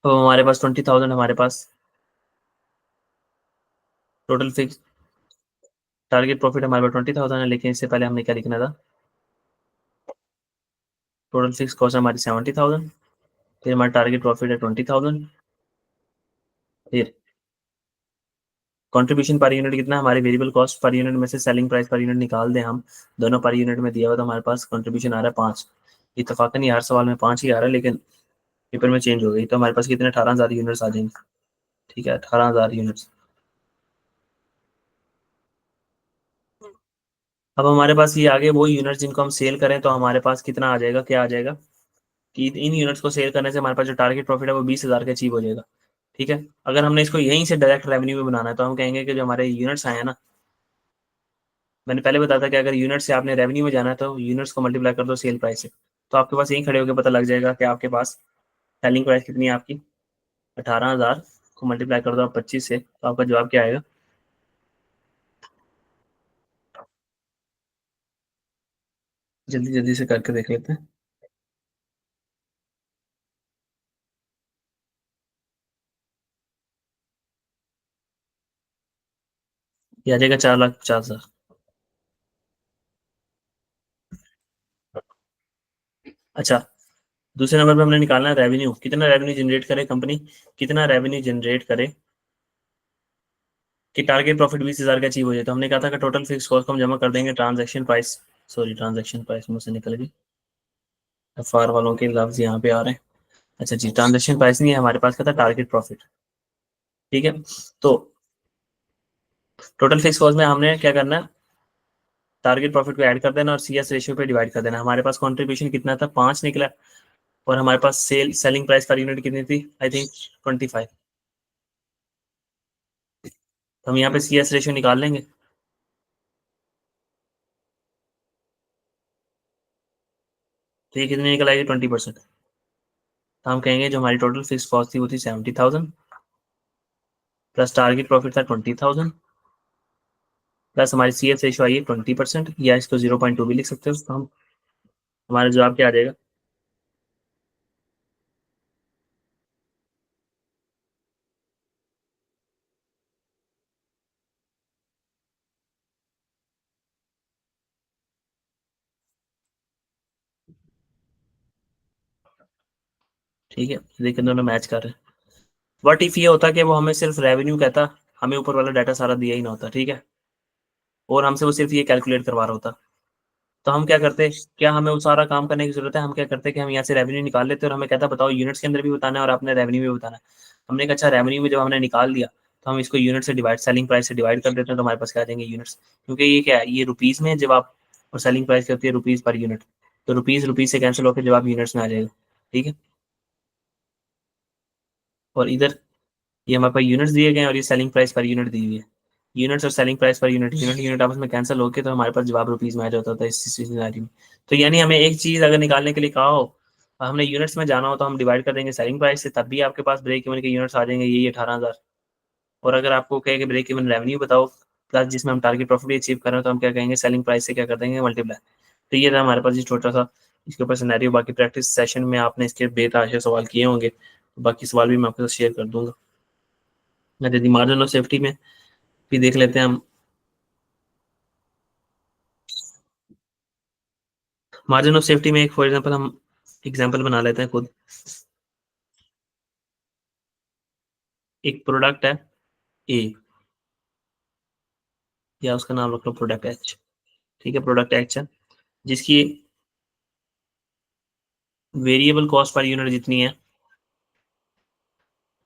तो हमारे पास 20,000, हमारे पास टोटल फिक्स टारगेट प्रॉफिट हमारे पास 20,000 है, लेकिन इससे पहले हमने क्या लिखना था, टोटल फिक्स कॉस्ट हमारी 70,000, फिर हमारा टारगेट प्रॉफिट है 20,000, फिर कंट्रीब्यूशन पर यूनिट कितना है, हमारी वेरिएबल कॉस्ट पर यूनिट में से सेलिंग प्राइस पर यूनिट निकाल दें हम, दोनों पर यूनिट में दिया हुआ, तो हमारे पास कंट्रीब्यूशन आ रहा है 5। इतफाकन ये हर सवाल में 5 ही आ रहा है, लेकिन पेपर में चेंज हो गई, तो हमारे पास कितने 18,000 यूनिट्स आ जाएंगे, ठीक है, 18,000 यूनिट्स। अब हमारे पास ये आगे वो यूनिट्स जिनको हम सेल करें तो हमारे पास कितना आ जाएगा, क्या आ जाएगा, कि इन यूनिट्स को सेल करने से हमारे पास जो टारगेट प्रॉफिट है वो 20,000 का अचीव हो जाएगा, ठीक है। अगर हमने इसको यहीं से डायरेक्ट रेवेन्यू में बनाना है तो हम कहेंगे कि जो हमारे यूनिट्स आए हैं ना, मैंने पहले बताया था कि अगर यूनिट से आपने रेवेन्यू में जाना है तो यूनिट्स को मल्टीप्लाई कर दो सेल प्राइस से, तो आपके पास यहीं खड़े होकर पता लग जाएगा कि आपके पास सेलिंग प्राइस कितनी है आपकी, 18,000 को मल्टीप्लाई कर दो आप 25 से, तो आपका जवाब क्या आएगा, जल्दी जल्दी से करके देख लेते हैं। ये आ जाएगा 4,50,000। अच्छा, दूसरे नंबर पे हमने निकालना है रेवेन्यू, कितना रेवेन्यू जनरेट करे कंपनी, कितना रेवेन्यू जनरेट करे कि टारगेट प्रॉफिट 20,000 का अचीव हो जाए। तो हमने कहा था कि टोटल फिक्स कॉस्ट को हम जमा कर देंगे transaction price, sorry transaction price मुझसे निकल गई, एफआर वालों के लफ्ज यहाँ पे आ रहे हैं। अच्छा जी, ट्रांजैक्शन प्राइस नहीं है हमारे पास, क्या था, टारगेट प्रॉफिट। ठीक है, तो टोटल फिक्स कॉस्ट में हमने क्या करना है, टारगेट प्रॉफिट को ऐड कर देना और सीएस रेशियो पे डिवाइड कर देना। हमारे पास कंट्रीब्यूशन कितना था, 5 निकला, और हमारे पास सेलिंग प्राइस पर यूनिट कितनी थी, आई थिंक 25। तो हम यहाँ पे सीएस रेशियो निकाल लेंगे। तो ये कितनी निकल आएगी, 20%। तो हम कहेंगे जो हमारी टोटल फिक्स कॉस्ट थी वो थी 70,000, प्लस टारगेट प्रॉफिट था 20,000, प्लस हमारी सीएस रेशियो आई है 20%, या इसको 0.2 भी लिख सकते हो। तो हम हमारा जवाब क्या आ जाएगा, ठीक है, देखिए दोनों मैच कर रहे हैं। वट इफ ये होता कि वो हमें सिर्फ रेवेन्यू कहता, हमें ऊपर वाला डाटा सारा दिया ही ना होता, ठीक है, और हमसे वो सिर्फ ये कैलकुलेट करवा रहा होता, तो हम क्या करते, क्या हमें वो सारा काम करने की जरूरत है, हम क्या करते कि हम यहाँ से रेवेन्यू निकाल लेते और हमें कहता बताओ यूनिट्स के अंदर भी बताना है और आपने रेवेन्यू भी बताना है। हमने कहा अच्छा, रेवेन्यू में जब हमने निकाल दिया तो हम इसको यूनिट से डिवाइड, सेलिंग प्राइस से डिवाइड कर देते हैं, तो हमारे पास क्या आ जाएंगे यूनिट्स, क्योंकि ये क्या है, ये रुपीज में है जब आप, और सेलिंग प्राइस क्या होती है, रुपीज पर यूनिट, तो रुपीज रुपीज से कैंसिल होकर जवाब यूनिट्स में आ जाएगा। ठीक है, और इधर ये हमारे पास यूनिट्स दिए गए हैं और ये सेलिंग प्राइस पर यूनिट दी हुई है। यूनिट्स और selling price per unit, unit unit आपस में कैंसिल होके तो हमारे पास जवाब रुपीज में आ जाता था इस सिनेरियो में। तो यानी हमें एक चीज अगर निकालने के लिए कहा हो और हमने यूनिट्स में जाना हो तो हम डिवाइड कर देंगे सेलिंग प्राइस से, तब भी आपके पास ब्रेक इवन के यूनिट्स आ जाएंगे, यही 18,000। और अगर आपको कहे कि ब्रेक इवन रेवेन्यू बताओ प्लस जिसमें हम टारगेट प्रॉफिट भी अचीव कर रहे हैं, तो हम क्या कहेंगे, सेलिंग प्राइस से क्या कर देंगे, मल्टीप्लाई। तो ये था हमारे पास ये छोटा सा इसके ऊपर सिनेरियो। बाकी प्रैक्टिस सेशन में आपने इसके बेतहाशा सवाल किए होंगे, तो बाकी सवाल भी मैं आपके साथ शेयर कर दूंगा। यदि मार्जिन ऑफ सेफ्टी में भी देख लेते हैं हम, मार्जिन ऑफ सेफ्टी में एक फॉर एग्जांपल हम एग्जांपल बना लेते हैं खुद। एक प्रोडक्ट है ए, या उसका नाम रख लो प्रोडक्ट एच। ठीक है, प्रोडक्ट एच है जिसकी वेरिएबल कॉस्ट पर यूनिट जितनी है,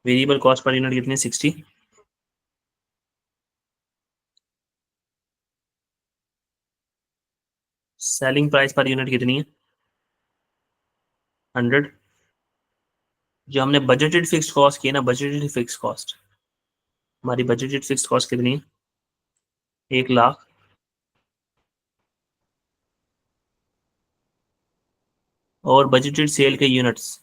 वेरिएबल कॉस्ट पर यूनिट कितनी है, 60। सेलिंग प्राइस पर यूनिट कितनी है, 100। जो हमने बजटेड फिक्स कॉस्ट की है ना, बजटेड फिक्स कॉस्ट, हमारी बजटेड फिक्स कॉस्ट कितनी है, 1,00,000। और बजटेड सेल के यूनिट्स,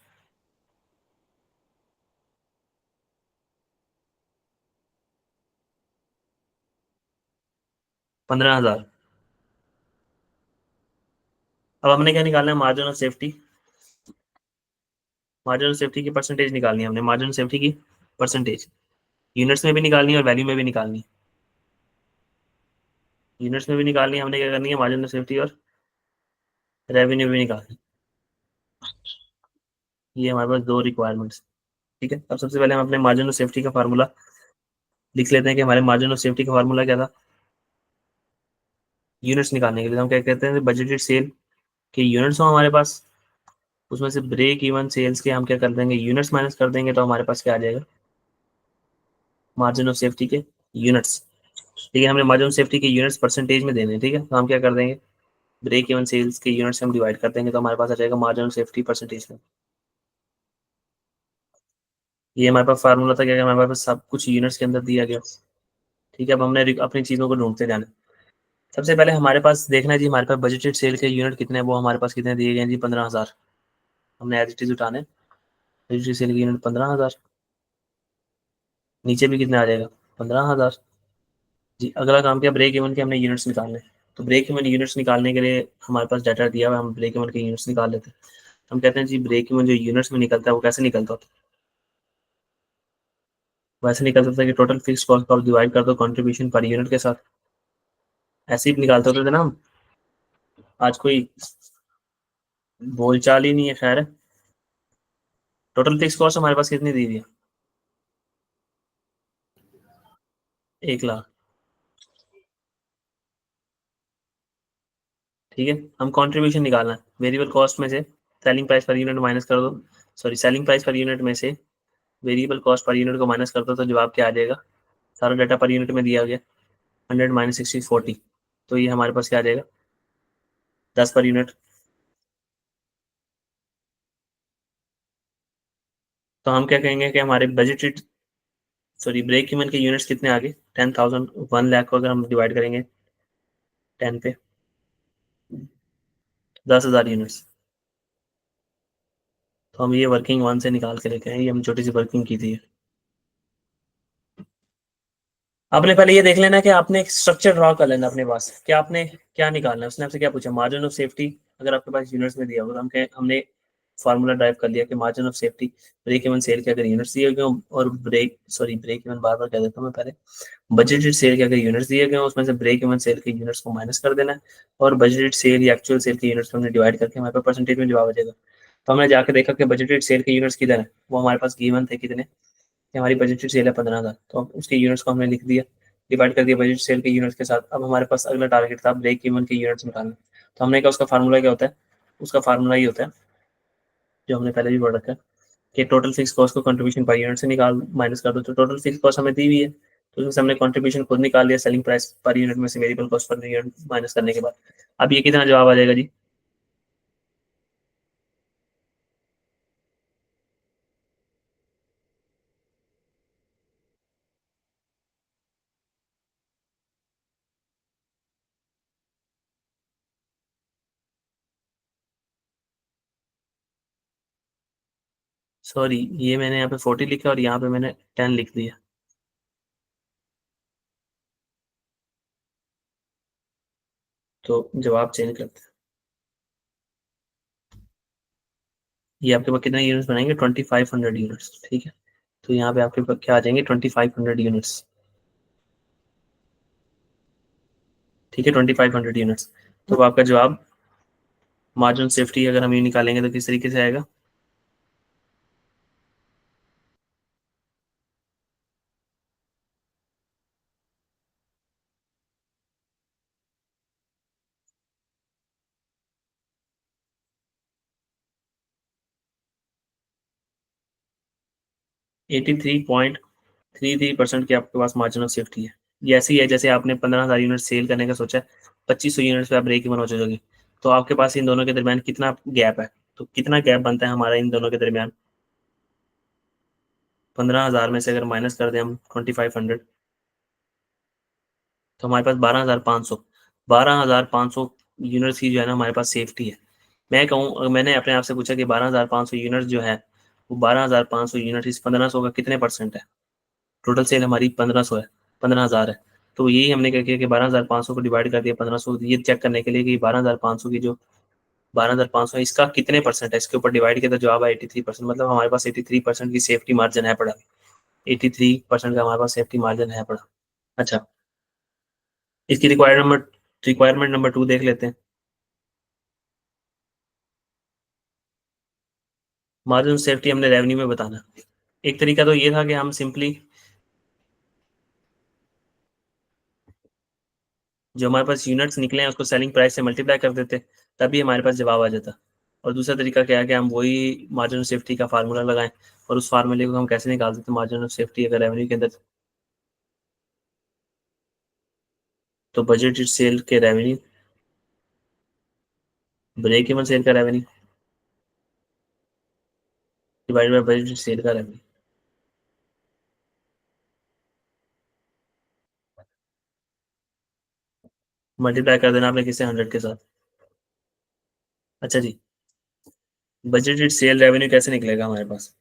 15,000। अब हमने क्या निकालना है, margin of safety. Margin of safety की परसेंटेज निकालनी है हमने, मार्जिन ऑफ सेफ्टी की परसेंटेज यूनिट्स में भी निकालनी है और वैल्यू में भी निकालनी है। यूनिट्स में भी निकालनी है, हमने क्या करनी है, मार्जिन ऑफ सेफ्टी और रेवेन्यू भी निकालनी है। ये हमारे पास दो रिक्वायरमेंट्स। ठीक है, अब सबसे पहले हम अपने मार्जिन ऑफ सेफ्टी का फार्मूला लिख लेते हैं कि हमारे मार्जिन ऑफ सेफ्टी का फार्मूला क्या था, यूनिट्स निकालने के लिए हम क्या कहते हैं, बजटेड सेल के यूनिट्स हो हमारे पास, उसमें से ब्रेक इवन सेल्स के हम क्या कर देंगे, यूनिट्स माइनस कर देंगे, तो हमारे पास क्या आ जाएगा, मार्जिन ऑफ सेफ्टी के यूनिट्स। ठीक है, हमने मार्जिन ऑफ सेफ्टी के यूनिट्स परसेंटेज में देने हैं, ठीक है, तो हम क्या कर देंगे, ब्रेक इवन सेल्स के यूनिट्स हम डिवाइड कर देंगे, तो हमारे पास आ जाएगा मार्जिन ऑफ सेफ्टी परसेंटेज में। ये हमारे पास फार्मूला था, क्या हमारे पास सब कुछ यूनिट्स के अंदर दिया गया। ठीक है, अब हमने अपनी चीज़ों को ढूंढते जाना है। सबसे पहले हमारे पास देखना है जी, हमारे पास बजटेड सेल के यूनिट कितने हैं, वो हमारे पास कितने दिए गए हैं जी, 15,000। हमने एज इट इज उठाने, बजटेड सेल के यूनिट 15,000, नीचे भी कितना आ जाएगा, 15,000। जी, अगला काम क्या, ब्रेक इवन के हमने यूनिट्स निकालने हैं। तो ब्रेक इवन यूनिट्स निकालने के लिए हमारे पास डाटा दिया हुआ है, हम ब्रेक इवन के यूनिट्स निकाल लेते हैं। हम कहते हैं जी ब्रेक इवन जो यूनिट्स में निकलता है वो कैसे निकलता होता है, वैसे निकल सकता है कि टोटल फिक्स कॉस्ट को आप डिवाइड कर दो कंट्रीब्यूशन पर यूनिट के साथ, ऐसे ही निकालते होते थे ना हम। आज कोई बोलचाल ही नहीं है। खैर, टोटल फिक्स कॉस्ट हमारे पास कितनी दी हुई है? 1 लाख। ठीक है, हम कंट्रीब्यूशन निकालना है वेरिएबल कॉस्ट में से, selling price per unit minus कर दो, sorry selling price per unit में से वेरिएबल कॉस्ट पर यूनिट को माइनस कर दो, तो जवाब क्या आ जाएगा? सारा डाटा पर यूनिट में दिया गया, 100 माइनस 60 40, तो ये हमारे पास क्या आ जाएगा? 10 पर यूनिट। तो हम क्या कहेंगे कि हमारे बजटेड, सॉरी ब्रेक इवन के यूनिट्स कितने आ गए? 10,000। 1 लाख को अगर हम डिवाइड करेंगे 10 पे, 10,000 यूनिट्स। तो हम ये वर्किंग वन से निकाल के लेके आए, ये हम छोटी सी वर्किंग की थी। आपने पहले ये देख लेना कि आपने एक स्ट्रक्चर ड्रॉ कर लेना अपने पास, कि आपने क्या निकालना है। उसने आपसे क्या पूछा? Margin of safety. अगर आपके पास यूनिट्स में दिया होगा तो हमने फार्मूला ड्राइव कर लिया कि margin of safety break even sale के अगर यूनिट्स दिए गए हों, और ब्रेक इवन बार बार कह देता हूँ मैं पहले, बजटेड सेल के अगर यूनिट्स दिए गए हों, उसमें से ब्रेक इवन सेल के यूनिट्स को माइनस कर देना है, और बजटेड सेल या एक्चुअल सेल के यूनिट्स को हमने डिवाइड करके हमारे पास परसेंटेज में जवाब आ जाएगा। तो हमने जाकर देखा कि बजटेड सेल के यूनिट्स किधर है, वो हमारे पास गिवन थे कितने, कि हमारी बजटेड सेल है 15,000, तो अब उसके यूनिट्स को हमने लिख दिया, डिवाइड कर दिया बजट सेल के यूनिट्स के साथ। अब हमारे पास अगला टारगेट था ब्रेक इवन के यूनिट्स निकालना। तो हमने कहा उसका फार्मूला क्या होता है? उसका फार्मूला ये होता है जो हमने पहले भी पढ़ रखा है, कि टोटल फिक्स कॉस्ट को कंट्रीब्यूशन पर यूनिट से निकाल माइनस कर दो। तो टोटल फिक्स कॉस्ट हमें दी हुई है, तो उसमें से हमने कंट्रीब्यूशन खुद निकाल लिया सेलिंग प्राइस पर यूनिट में से variable cost per unit minus करने के बाद। अब ये कितना जवाब आ जाएगा जी? सॉरी, ये मैंने यहाँ पे 40 लिखा और यहाँ पे मैंने 10 लिख दिया, तो जवाब चेंज करते हैं। ये आपके पास कितने यूनिट्स बनाएंगे? 2500 यूनिट्स। ठीक है, तो यहाँ पे आपके पास क्या आ जाएंगे? 2500 यूनिट्स। ठीक है, 2500 यूनिट्स। तो अब आपका जवाब मार्जिन सेफ्टी अगर हम ये निकालेंगे तो किस तरीके से आएगा? Eighty three point three three percent की आपके पास मार्जिन ऑफ सेफ्टी है। ये ऐसी है जैसे आपने 15,000 यूनिट सेल करने का सोचा है, 2500 यूनिट्स पे आप ब्रेक इवन हो जाओगे, तो आपके पास इन दोनों के दरमियान कितना गैप है? तो कितना गैप बनता है हमारा इन दोनों के दरमियान? 15,000 में से अगर माइनस कर दें हम 2500, तो हमारे पास 12,500, 12,500 यूनिट्स की जो है ना हमारे पास सेफ्टी है। मैं कहूँ, मैंने अपने आप से पूछा कि 12,500 यूनिट जो है, वो 12,500 यूनिट इस 1500 का कितने परसेंट है? टोटल सेल हमारी 1500 है, 15,000 है। तो यही हमने क्या किया कि 12,500 को डिवाइड कर दिया 1500, ये चेक करने के लिए कि 12,500 की जो 12,500 है इसका कितने परसेंट है, इसके ऊपर डिवाइड किया तो जवाब है 83%। मतलब हमारे पास 83% की सेफ्टी मार्जिन है पड़ा, 83% का हमारे पास सेफ्टी मार्जिन है पड़ा। अच्छा, इसकी रिक्वायरमेंट नंबर 2 देख लेते हैं। मार्जिन सेफ्टी हमने रेवेन्यू में बताना। एक तरीका तो ये था कि हम सिंपली जो हमारे पास यूनिट्स निकले हैं उसको सेलिंग प्राइस से मल्टीप्लाई कर देते, तभी हमारे पास जवाब आ जाता। और दूसरा तरीका क्या है कि हम वही मार्जिन ऑफ सेफ्टी का फार्मूला लगाएं, और उस फार्मूले को हम कैसे निकाल सकते हैं मार्जिन ऑफ सेफ्टी अगर रेवेन्यू के अंदर, तो बजट सेल के रेवेन्यू, ब्रेक इवन सेल का revenue divide by budget sale का रेवेन्यू, मल्टीप्लाई कर देना आपने किसे? 100 के साथ। अच्छा जी, बजट सेल रेवेन्यू कैसे निकलेगा हमारे पास?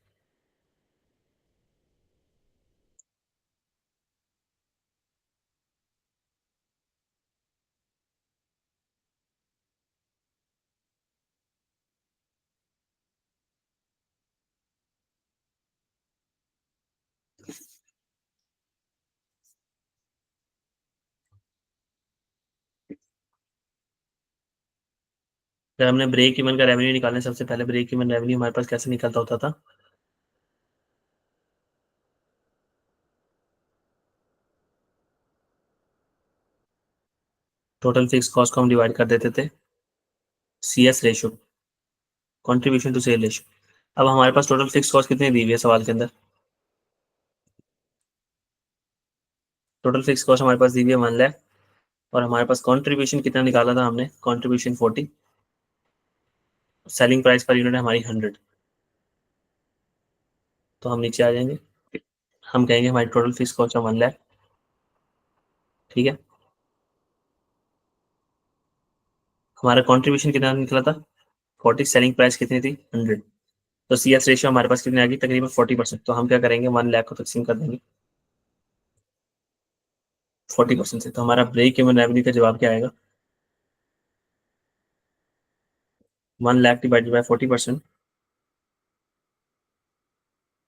जब हमने ब्रेक इवन का रेवेन्यू निकालने, सबसे पहले ब्रेक इवन रेवेन्यू हमारे पास कैसे निकलता होता था? टोटल फिक्स कॉस्ट को हम डिवाइड कर देते थे CS ratio, contribution to sale ratio. अब हमारे पास टोटल फिक्स कॉस्ट कितनी दी हुई है सवाल के अंदर? टोटल फिक्स कॉस्ट हमारे पास दी हुई है 1 लाख, और हमारे पास कंट्रीब्यूशन कितना निकाला था हमने? Contribution 40, selling price per unit है हमारी 100। तो हम नीचे आ जाएंगे, हम कहेंगे हमारी टोटल फिक्स कॉस्ट है 1 लाख, ठीक है। हमारा कंट्रीब्यूशन कितना निकला था? 40, सेलिंग प्राइस कितनी थी? 100। तो CS रेशियो हमारे पास कितनी आ गई? तकरीबन 40%। तो हम क्या करेंगे, 1 लाख को तकसीम कर देंगे 40% से। तो हमारा ब्रेक इवन रेवेन्यू का जवाब क्या आएगा? 1 लाख डिवाइडेड बाय 40%,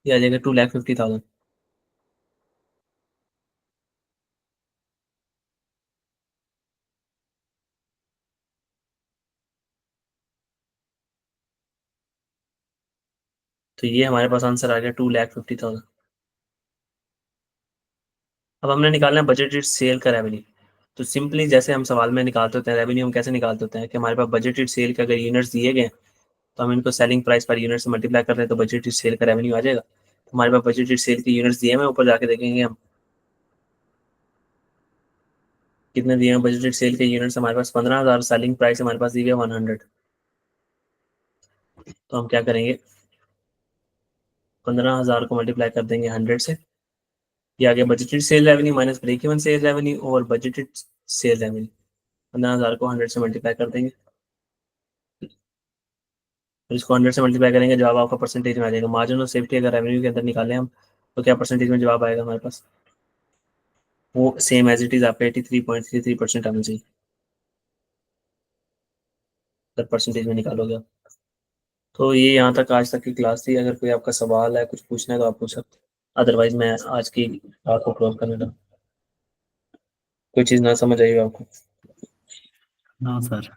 ये आ जाएगा 2,50,000। तो ये हमारे पास आंसर आ गया 2,50,000। अब हमने निकालना है बजटेड सेल का रेवेन्यू। तो सिंपली जैसे हम सवाल में निकालते होते हैं रेवेन्यू, हम कैसे निकालते होते हैं कि हमारे पास बजटेड सेल के अगर यूनिट्स दिए गए तो हम इनको सेलिंग प्राइस पर यूनिट से मल्टीप्लाई कर रहे हैं, तो बजटेड सेल का रेवेन्यू आ जाएगा। तो हमारे पास बजटेड सेल के यूनिट्स दिए हैं, ऊपर जाके देखेंगे हम कितने दिए हैं बजटेड सेल के यूनिट्स। हमारे पास 15,000, सेलिंग प्राइस हमारे पास दी है 100। तो हम क्या करेंगे, 15,000 को मल्टीप्लाई कर देंगे 100 से। ये आ गया budgeted sale revenue minus break even sale revenue और बजटेड सेल रेवेन्यू। 15,000 को 100 से मल्टीप्लाई कर देंगे, तो इसको 100 से मल्टीप्लाई करेंगे, जवाब आपका परसेंटेज में आ जाएगा। मार्जिन ऑफ सेफ्टी अगर रेवेन्यू के अंदर निकालें हम, तो क्या परसेंटेज में जवाब आएगा हमारे पास? वो सेम एज इट इज आपका 83.33% आना चाहिए अगर परसेंटेज में निकालोगे आप। तो ये यहाँ तक आज तक की क्लास थी। अगर कोई आपका सवाल है, कुछ पूछना है तो आप पूछ सकते हैं, अदरवाइज मैं आज की क्लास को क्लोज करने लगा। कोई चीज़ ना समझ आई हो आपको? हाँ सर।